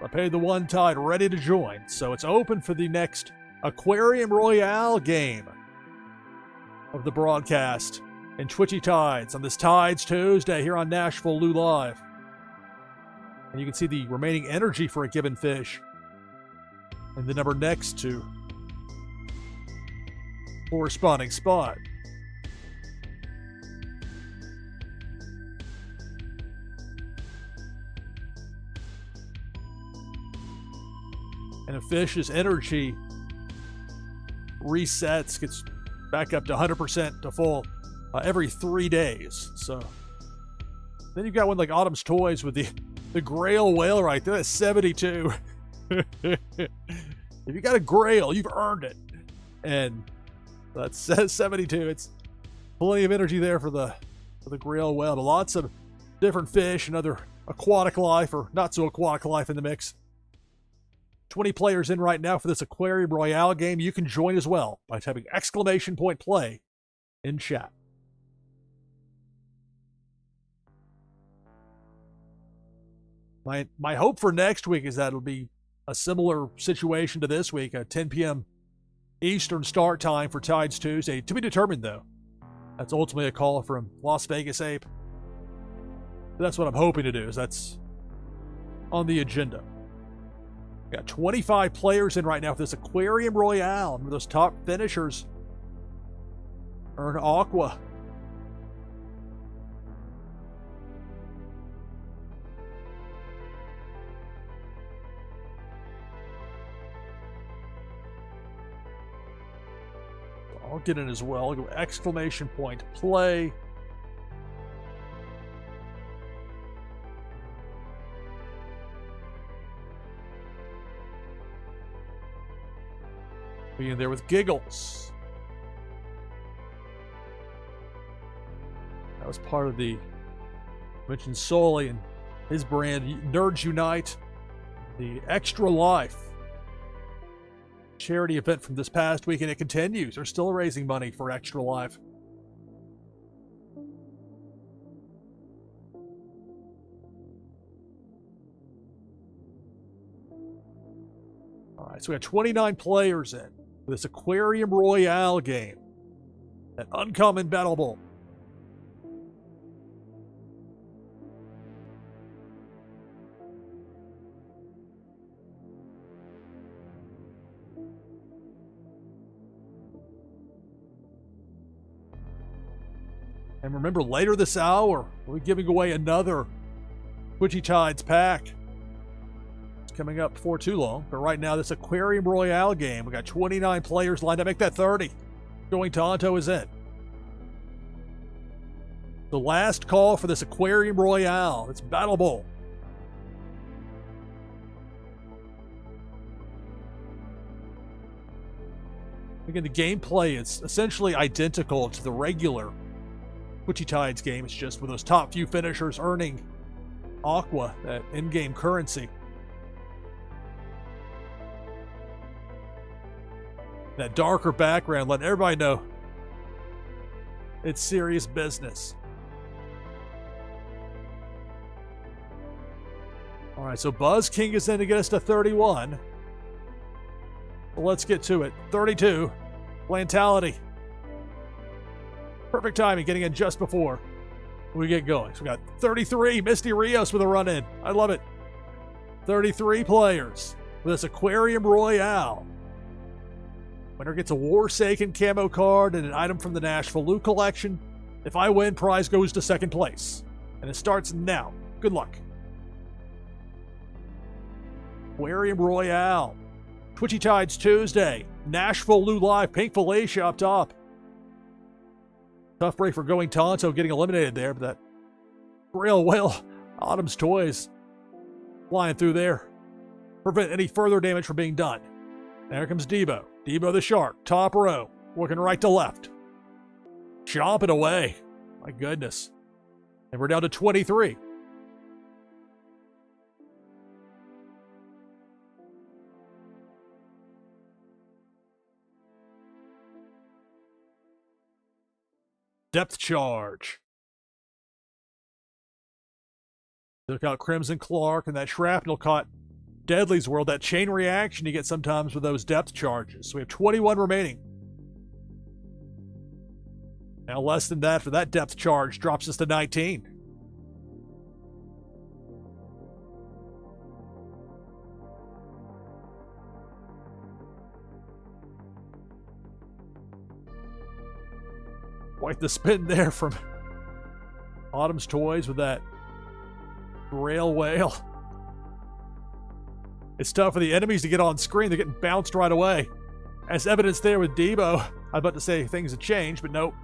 I paid the one tide, ready to join. So it's open for the next Aquarium Royale game of the broadcast in Twitchy Tides on this Tides Tuesday here on NashvilleLou Live. And you can see the remaining energy for a given fish and the number next to corresponding spot. And a fish's energy resets, gets back up to 100% to full every 3 days. So then you've got one like Autumn's Toys with the Grail whale right there. That's 72. If you got a Grail, you've earned it. And that's 72. It's plenty of energy there for the Grail whale. But lots of different fish and other aquatic life or not so aquatic life in the mix. 20 players in right now for this Aquarium Royale game. You can join as well by typing !play in chat. My hope for next week is that it'll be a similar situation to this week, a 10 p.m. Eastern start time for Tides Tuesday. To be determined, though. That's ultimately a call from Las Vegas Ape. That's what I'm hoping to do, is that's on the agenda. Got 25 players in right now for this Aquarium Royale. And those top finishers earn Aqua. I'll get in as well. I'll go ! Play. Being there with giggles. That was part of the mentioned Sully and his brand Nerds Unite, the Extra Life charity event from this past week, and it continues. They're still raising money for Extra Life. All right, so we got 29 players in this Aquarium Royale game. An uncommon battle bowl. And remember, later this hour, we'll be giving away another Twitchy Tides pack. It's coming up before too long. But right now, this Aquarium Royale game, we got 29 players lined up. Make that 30. Going Tonto is in. The last call for this Aquarium Royale. It's Battle Bowl. Again, the gameplay is essentially identical to the regular Twitchy Tides game. It's just with those top few finishers earning Aqua, that in-game currency. That darker background, letting everybody know it's serious business. All right, so Buzz King is in to get us to 31. Well, let's get to it. 32. Plantality. Perfect timing, getting in just before we get going. So we got 33. Misty Rios with a run in. I love it. 33 players with this Aquarium Royale. Winner gets a Warsaken camo card and an item from the NashvilleLou collection. If I win, prize goes to second place. And it starts now. Good luck. Aquarium Royale. Twitchy Tides Tuesday. NashvilleLou Live. Pink Felicia up top. Tough break for Going Tonto getting eliminated there, but that Grail Whale, Autumn's Toys, flying through there. Prevent any further damage from being done. There comes Debo. Debo the Shark, top row, working right to left. Chomping away. My goodness. And we're down to 23. Depth charge. Took out Crimson Clark, and that shrapnel caught Deadly's World. That chain reaction you get sometimes with those depth charges. So we have 21 remaining. Now less than that for that depth charge drops us to 19. Quite the spin there from Autumn's Toys with that Grail Whale. It's tough for the enemies to get on screen. They're getting bounced right away. As evidence there with Debo. I was about to say things have changed, but nope.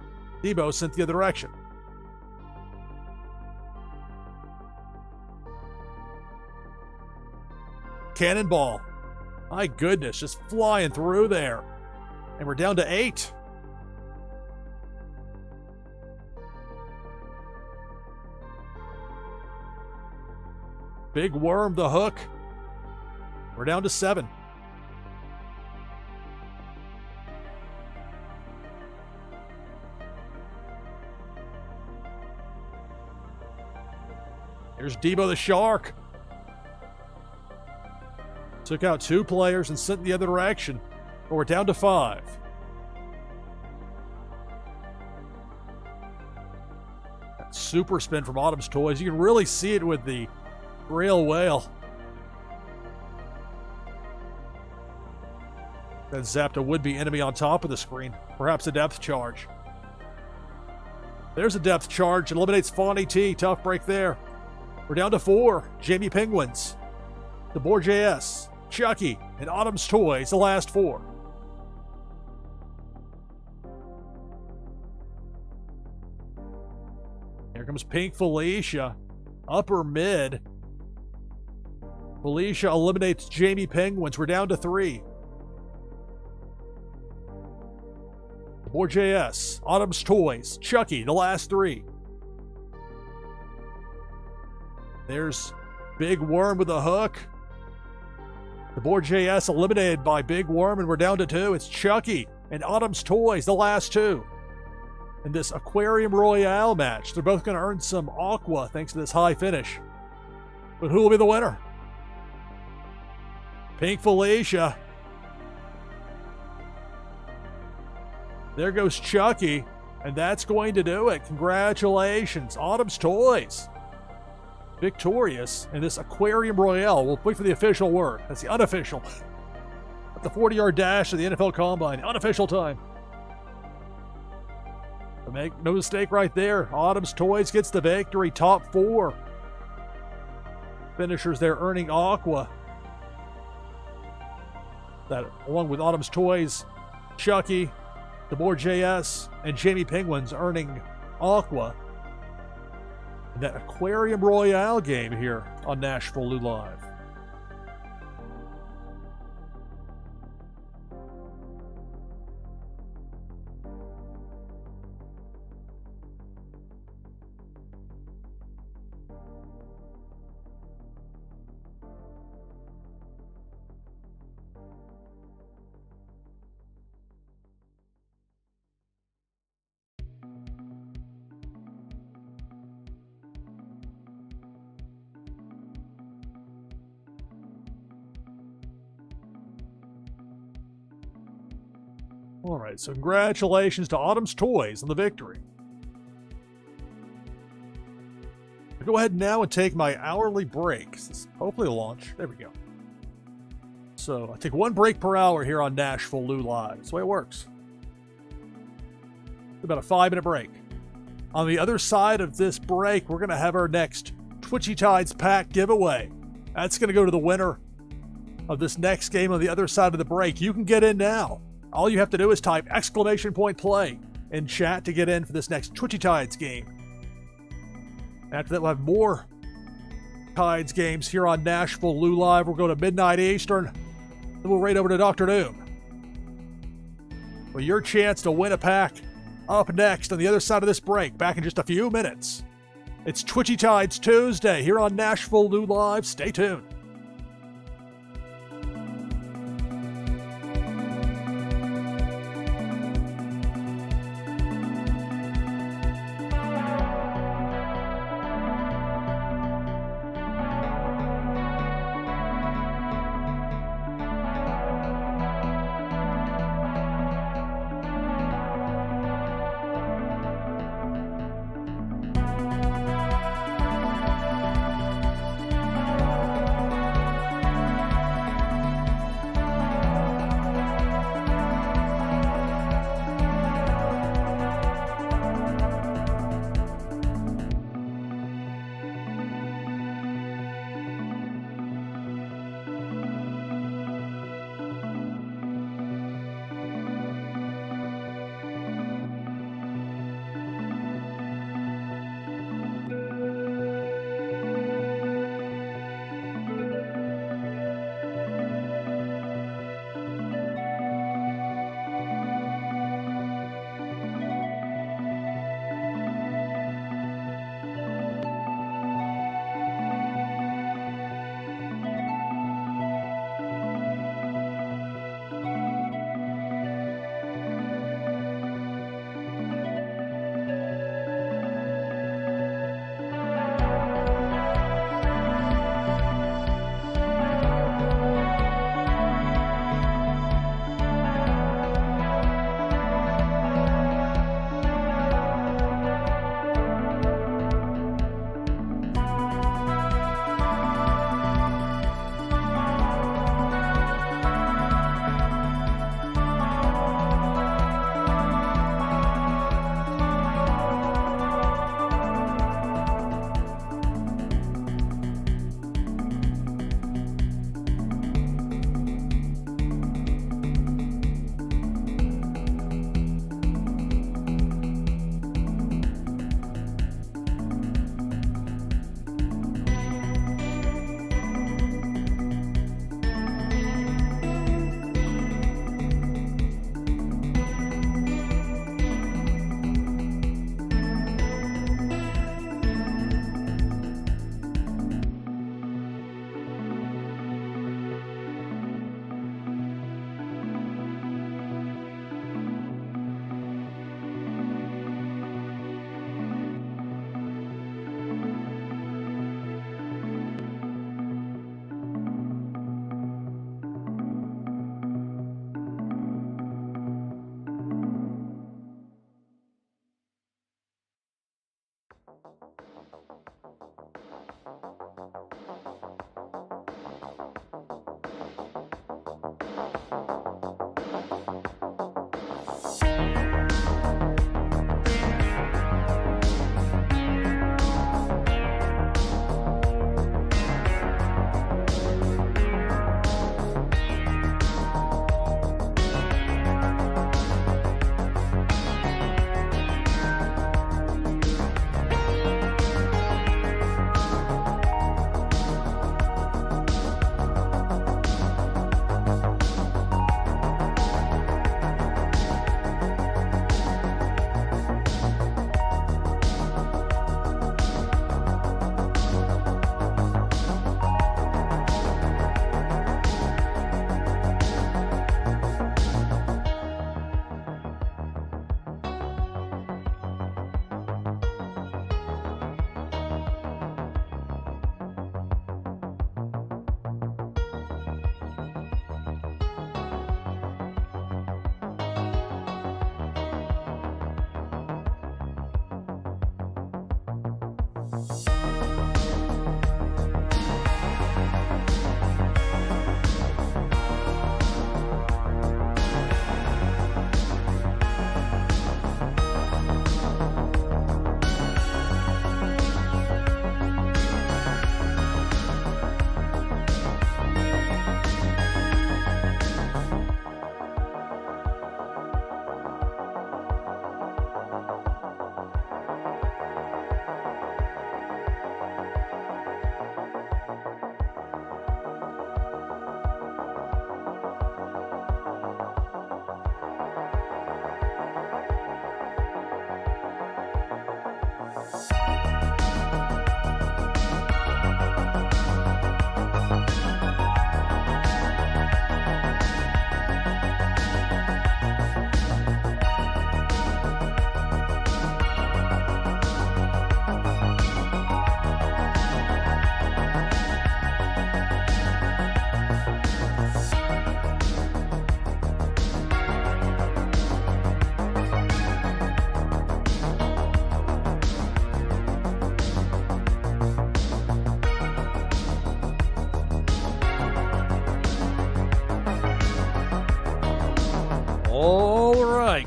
Debo sent the other direction. Cannonball. My goodness, just flying through there. And we're down to 8. Big Worm, the hook. We're down to 7. Here's Debo the Shark. Took out 2 players and sent in the other direction. But we're down to 5. That super spin from Autumn's Toys. You can really see it with the Grail Whale. That zapped a would-be enemy on top of the screen. Perhaps a depth charge. There's a depth charge. Eliminates Fawny T. Tough break there. We're down to 4. Jamie Penguins. The Boar JS. Chucky. And Autumn's Toys. The last 4. Here comes Pink Felicia. Upper mid. Felicia eliminates Jamie Penguins. We're down to 3. Boar JS, Autumn's Toys, Chucky, the last 3. There's Big Worm with a hook. The Boar JS eliminated by Big Worm, and we're down to 2. It's Chucky and Autumn's Toys, the last 2. In this Aquarium Royale match, they're both going to earn some aqua thanks to this high finish. But who will be the winner? Pink Felicia. There goes Chucky, and that's going to do it. Congratulations, Autumn's Toys. Victorious in this Aquarium Royale. We'll wait for the official word. That's the unofficial. At the 40-yard dash of the NFL Combine. Unofficial time. But make no mistake right there. Autumn's Toys gets the victory. Top 4. Finishers there earning aqua. That, along with Autumn's Toys, Chucky, the Boar JS, and Jamie Penguins earning aqua in that Aquarium Royale game here on NashvilleLou Live. All right, so congratulations to Autumn's Toys on the victory. I'll go ahead now and take my hourly break. Hopefully it'll launch. There we go. So I take 1 break per hour here on NashvilleLou Live. That's the way it works. About a 5-minute break. On the other side of this break, we're going to have our next Twitchy Tides pack giveaway. That's going to go to the winner of this next game on the other side of the break. You can get in now. All you have to do is type !play in chat to get in for this next Twitchy Tides game. After that, we'll have more Tides games here on NashvilleLou Live. We'll go to midnight Eastern. Then we'll raid over to Dr. Doom. Well, your chance to win a pack up next on the other side of this break, back in just a few minutes. It's Twitchy Tides Tuesday here on NashvilleLou Live. Stay tuned.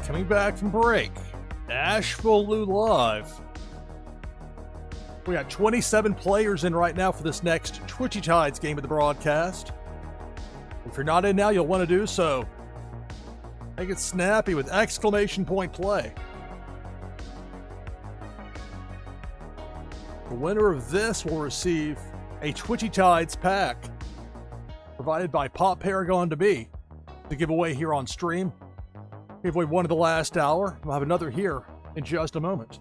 coming back from break. NashvilleLou live. We got 27 players in right now for this next Twitchy Tides game of the broadcast. If you're not in now, you'll want to do so. Make it snappy with exclamation point play. The winner of this will receive a Twitchy Tides pack provided by Pop Paragon to be to give away here on stream. Gave away one of the last hour. We'll have another here in just a moment.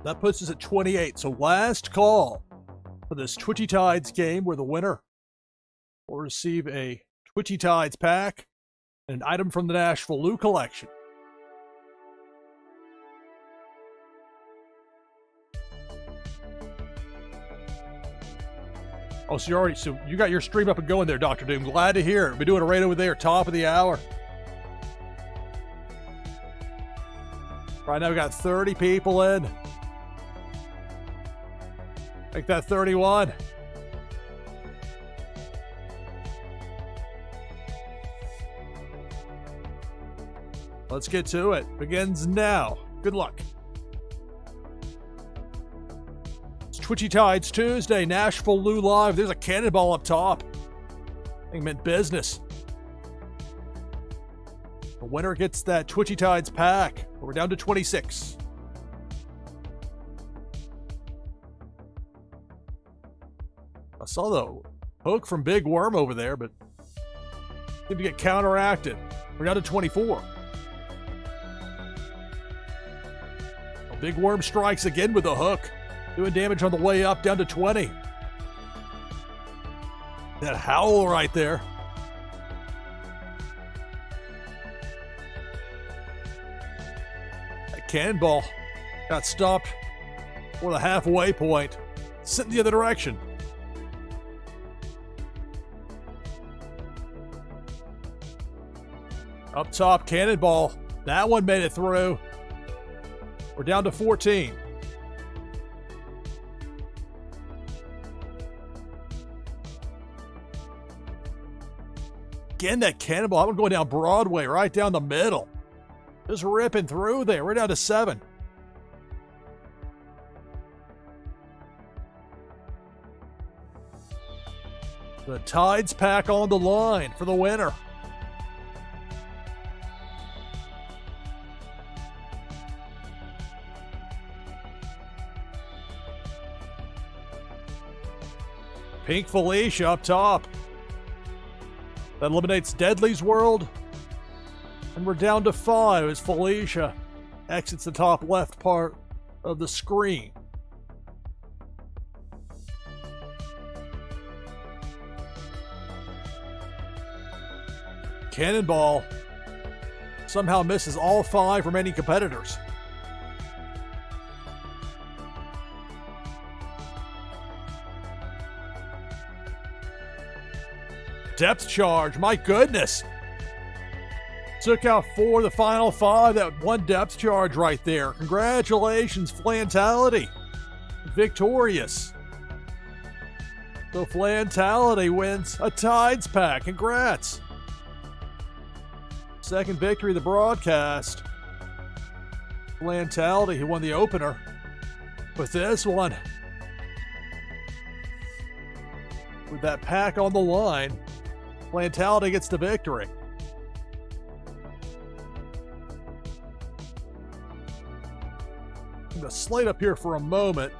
That puts us at 28. So last call for this Twitchy Tides game where the winner will receive a Twitchy Tides pack and an item from the NashvilleLou collection. Oh, so you got your stream up and going there, Dr. Doom. Glad to hear it. We're doing it right over there, top of the hour. Right now we got 30 people in. Make that 31. Let's get to it. Begins now. Good luck. It's Twitchy Tides Tuesday, NashvilleLou live. There's a cannonball up top. I think it meant business. The winner gets that Twitchy Tides pack. We're down to 26. I saw the hook from Big Worm over there, but seemed to get counteracted. We're down to 24. Big Worm strikes again with a hook, doing damage on the way up, down to 20. That howl right there. That cannonball got stopped for the halfway point, sitting the other direction. Up top, cannonball. That one made it through. We're down to 14. Again, that cannonball. I'm going down Broadway, right down the middle. Just ripping through there. We're down to 7. The Tides pack on the line for the winner. Pink Felicia up top. That eliminates Deadly's World. And we're down to 5 as Felicia exits the top left part of the screen. Cannonball somehow misses all 5 remaining competitors. Depth charge, my goodness. Took out 4 of the final 5. That one depth charge right there. Congratulations, Flantality. Victorious. So Flantality wins a Tides pack. Congrats. Second victory of the broadcast. Flantality, who won the opener. With this one, with that pack on the line, Flantality gets the victory. I'm going to slate up here for a moment.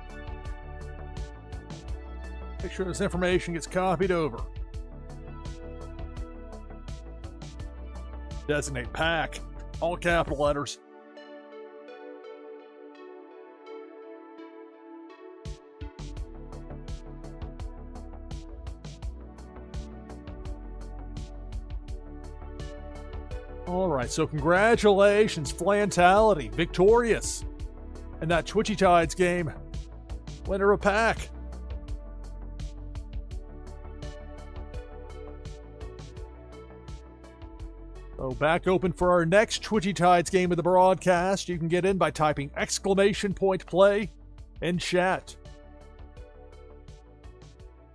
Make sure this information gets copied over. Designate pack, all capital letters. All right, so congratulations, Flantality, victorious in that Twitchy Tides game. Winner of pack. So back open for our next Twitchy Tides game of the broadcast. You can get in by typing exclamation point play in chat.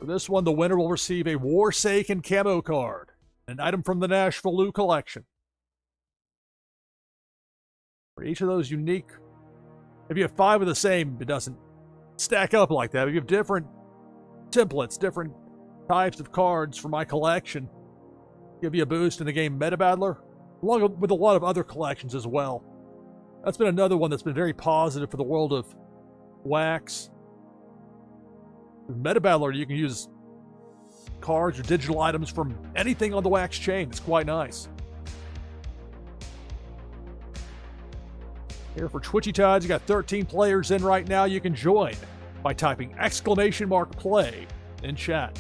For this one, the winner will receive a Forsaken camo card, an item from the NashvilleLou collection. For each of those unique, if you have 5 of the same, it doesn't stack up like that. If you have different templates, different types of cards for my collection, give you a boost in the game Meta Battler, along with a lot of other collections as well. That's been another one that's been very positive for the world of wax. With Meta Battler, you can use cards or digital items from anything on the wax chain. It's quite nice. Here for Twitchy Tides, you got 13 players in right now. You can join by typing !play in chat.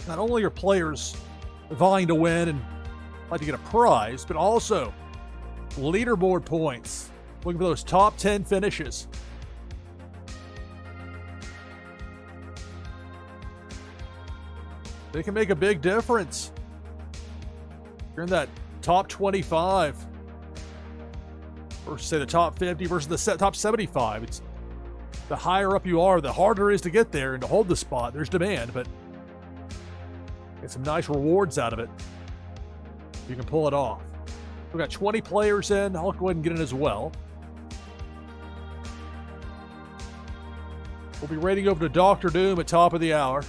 Not only are players vying to win and like to get a prize, but also leaderboard points. Looking for those top 10 finishes. They can make a big difference. You're in that top 25 versus, say, the top 50 versus the top 75. It's the higher up you are, the harder it is to get there and to hold the spot. There's demand, but get some nice rewards out of it. You can pull it off. We've got 20 players in. I'll go ahead and get in as well. We'll be raiding over to Dr. Doom at top of the hour.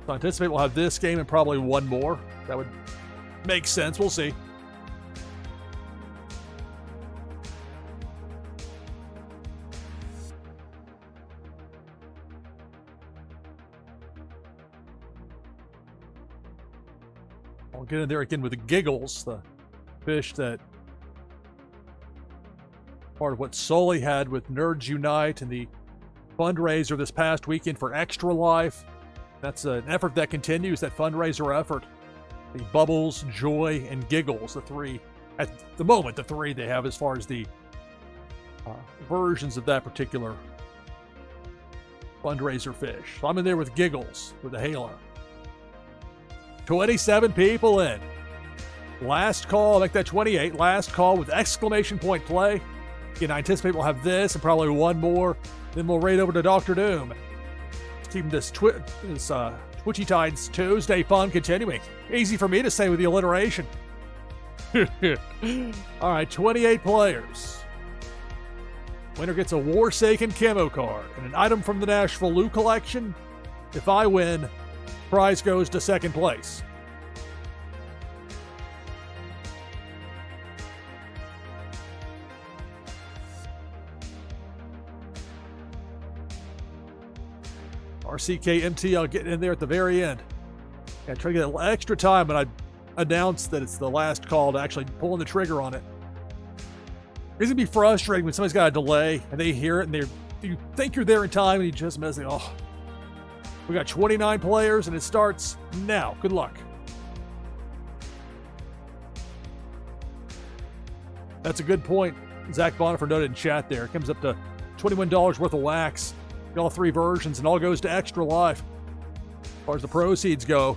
So I anticipate we'll have this game and probably one more. That would make sense. We'll see. I'll get in there again with the giggles, the fish that part of what Sully had with Nerds Unite and the fundraiser this past weekend for Extra Life. That's an effort that continues, that fundraiser effort. The Bubbles, Joy, and Giggles, the three, at the moment, the three they have as far as the versions of that particular fundraiser fish. So I'm in there with Giggles, with the Halo. 27 people in. Last call, make that 28. Last call with ! play. Again, I anticipate we'll have this and probably one more. Then we'll raid over to Dr. Doom. Keeping this Twitchy Tides Tuesday fun continuing. Easy for me to say with the alliteration. All right, 28 players. Winner gets a Forsaken camo card and an item from the NashvilleLou collection. If I win, prize goes to second place. RCKMT, I'll get in there at the very end. I try to get a little extra time, but I announce that it's the last call to actually pulling the trigger on it. It's gonna be frustrating when somebody's got a delay and they hear it and you think you're there in time and you just miss it. Oh, we got 29 players and it starts now. Good luck. That's a good point. Zach Bonifer noted in chat there. It comes up to $21 worth of wax. All three versions, and all goes to Extra Life. As far as the proceeds go,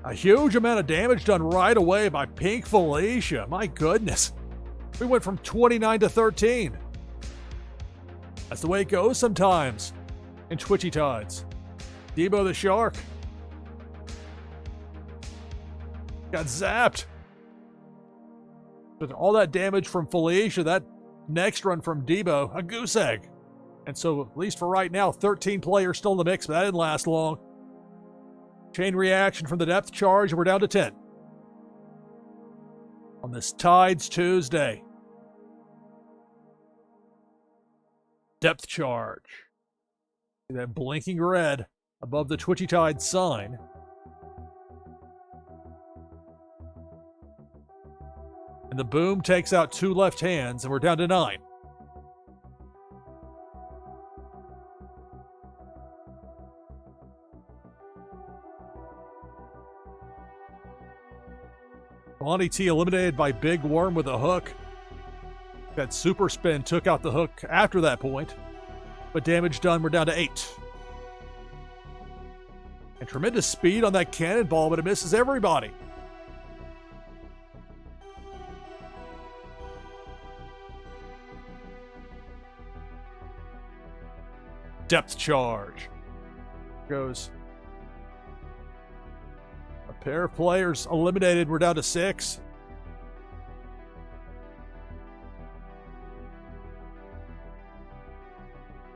a huge amount of damage done right away by Pink Felicia. My goodness. We went from 29 to 13. That's the way it goes sometimes in Twitchy Tides. Debo the Shark got zapped. With all that damage from Felicia, that next run from Debo, a goose egg. And so, at least for right now, 13 players still in the mix, but that didn't last long. Chain reaction from the depth charge, and we're down to 10. On this Tides Tuesday. Depth charge. See that blinking red above the Twitchy Tide sign. And the boom takes out 2 left hands, and we're down to 9. Lonnie T eliminated by Big Worm with a hook. That super spin took out the hook after that point. But damage done, we're down to 8. And tremendous speed on that cannonball, but it misses everybody. depth charge. Goes a pair of players eliminated. We're down to 6.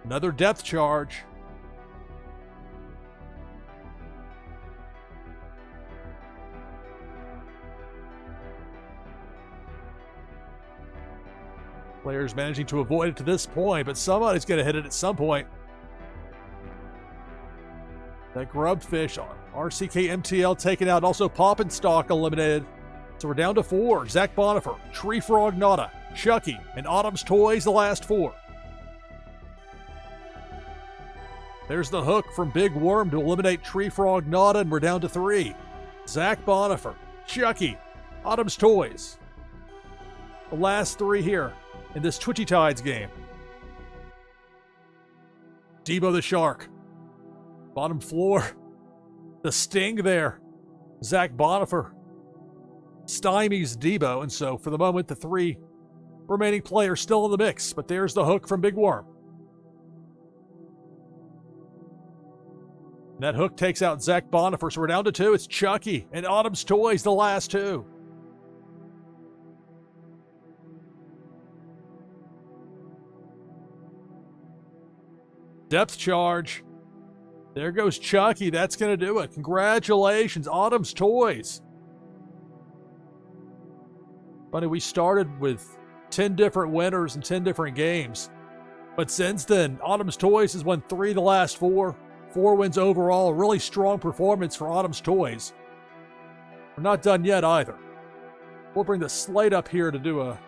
Another depth charge. Players managing to avoid it to this point, but somebody's going to hit it at some point. That grubfish, RCK MTL taken out. Also Poppinstock eliminated. So we're down to 4. Zach Bonifer, Tree Frog Nada, Chucky, and Autumn's Toys, the last 4. There's the hook from Big Worm to eliminate Tree Frog Nada, and we're down to 3. Zach Bonifer, Chucky, Autumn's Toys. The last 3 here in this Twitchy Tides game. Debo the Shark. Bottom floor. The sting there. Zach Bonifer stymies Debo, and so for the moment, the 3 remaining players still in the mix, but there's the hook from Big Worm. And that hook takes out Zach Bonifer, so we're down to 2. It's Chucky and Autumn's Toys, the last 2. Depth charge. There goes Chucky. That's going to do it. Congratulations, Autumn's Toys. Funny, we started with 10 different winners in 10 different games. But since then, Autumn's Toys has won 3 of the last 4. 4 wins overall. A really strong performance for Autumn's Toys. We're not done yet either. We'll bring the slate up here to do a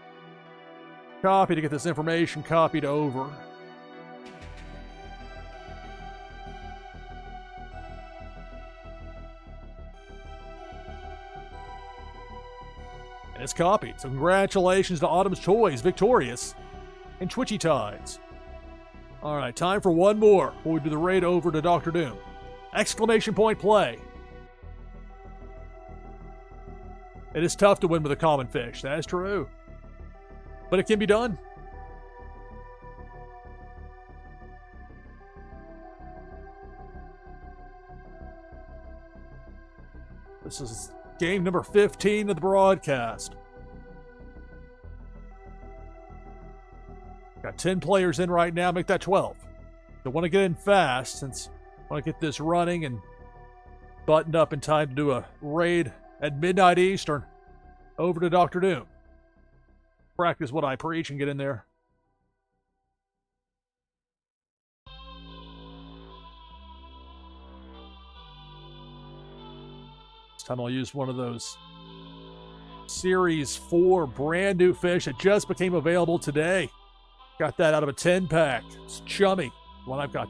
copy to get this information copied over. And it's copied. So congratulations to Autumn's Toys, victorious in Twitchy Tides. All right, time for one more before we do the raid over to Dr. Doom. Exclamation point play. It is tough to win with a common fish. That is true. But it can be done. This is game number 15 of the broadcast. Got 10 players in right now, make that 12. Don't want to get in fast since I want to get this running and buttoned up in time to do a raid at midnight Eastern over to Dr. Doom. Practice what I preach and get in there. This time I'll use one of those Series 4 brand new fish that just became available today. Got that out of a 10-pack. It's chummy. One I've got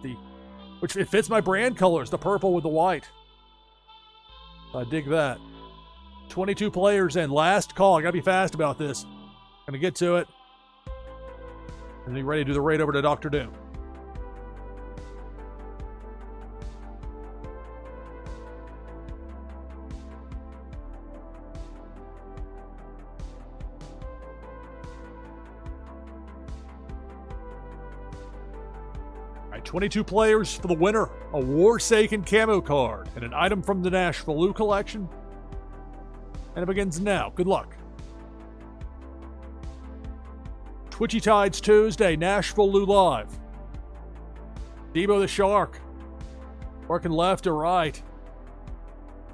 which it fits my brand colors, the purple with the white. I dig that. 22 players in. Last call. I gotta be fast about this. Gonna get to it. And be ready to do the raid over to Dr. Doom. All right, 22 players for the winner. A Warsaken camo card and an item from the NashvilleLou collection. And it begins now. Good luck. Twitchy Tides Tuesday, NashvilleLou Live. Debo the Shark. Working left to right.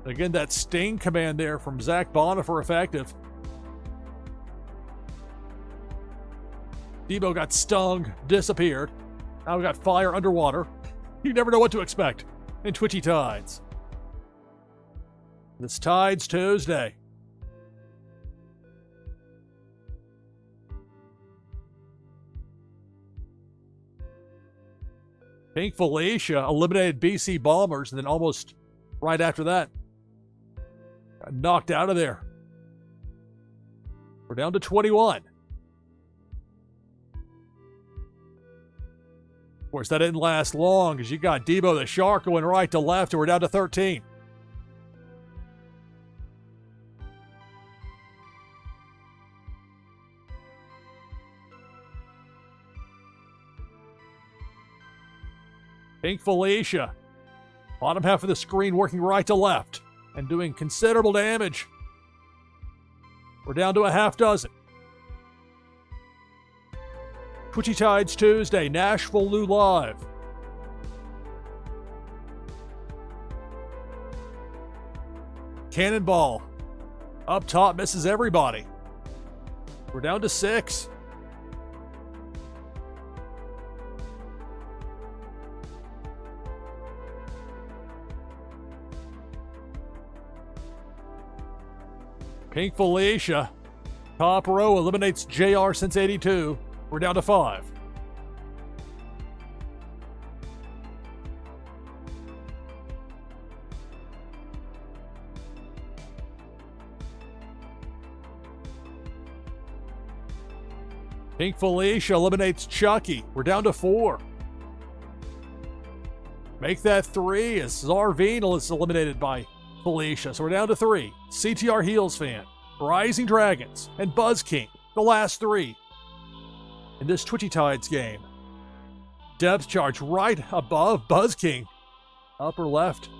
Again, that sting command there from Zach Bonifer effective. Debo got stung, disappeared. Now we got fire underwater. You never know what to expect in Twitchy Tides. This Tides Tuesday. Pink Felicia eliminated BC Bombers, and then almost right after that, got knocked out of there. We're down to 21. Of course, that didn't last long because you got Debo the Shark going right to left, and we're down to 13. Pink Felicia. Bottom half of the screen working right to left and doing considerable damage. We're down to a half dozen. Twitchy Tides Tuesday, NashvilleLou live. Cannonball. Up top, misses everybody. We're down to 6. Pink Felicia. Top row eliminates JR since 82. We're down to 5. Pink Felicia eliminates Chucky. We're down to 4. Make that 3 as Zarvinal is eliminated by Felicia. So we're down to 3. CTR Heels fan, Rising Dragons, and Buzz King, the last 3. In this Twitchy Tides game. Depth charge right above Buzz King. Upper left.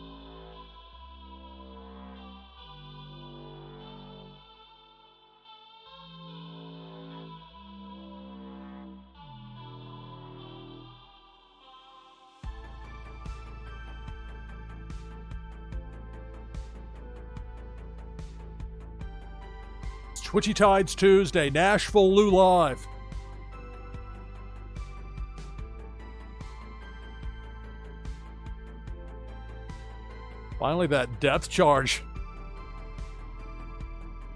It's Twitchy Tides Tuesday, NashvilleLou live. Finally, that depth charge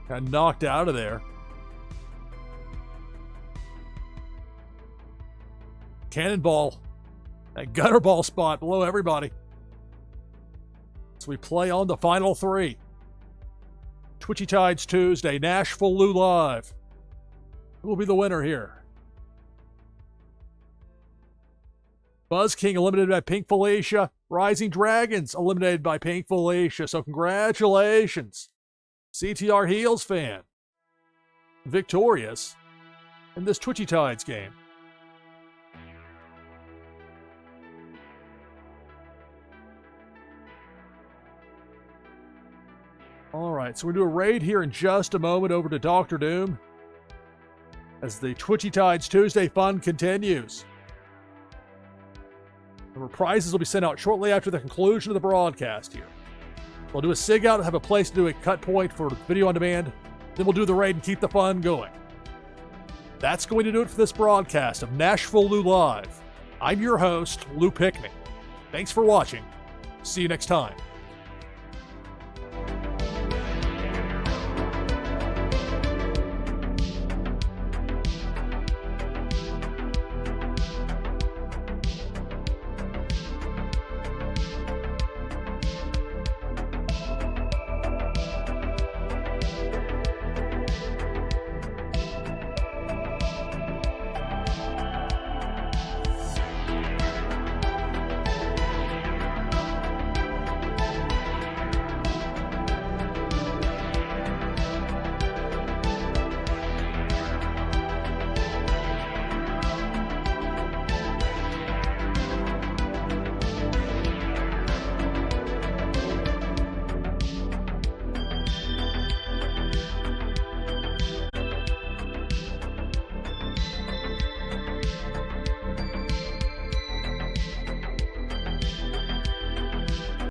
got knocked out of there. Cannonball, that gutter ball spot below everybody. So we play on the final 3. Twitchy Tides Tuesday, NashvilleLou live. Who will be the winner here? Buzz King eliminated by Pink Felicia. Rising Dragons eliminated by Pink Felicia. So congratulations, CTR Heels fan. Victorious in this Twitchy Tides game. All right, so we're going to do a raid here in just a moment over to Dr. Doom as the Twitchy Tides Tuesday fun continues. The reprisals will be sent out shortly after the conclusion of the broadcast here. We'll do a SIG out and have a place to do a cut point for video on demand. Then we'll do the raid and keep the fun going. That's going to do it for this broadcast of NashvilleLou Live. I'm your host, Lou Pickney. Thanks for watching. See you next time.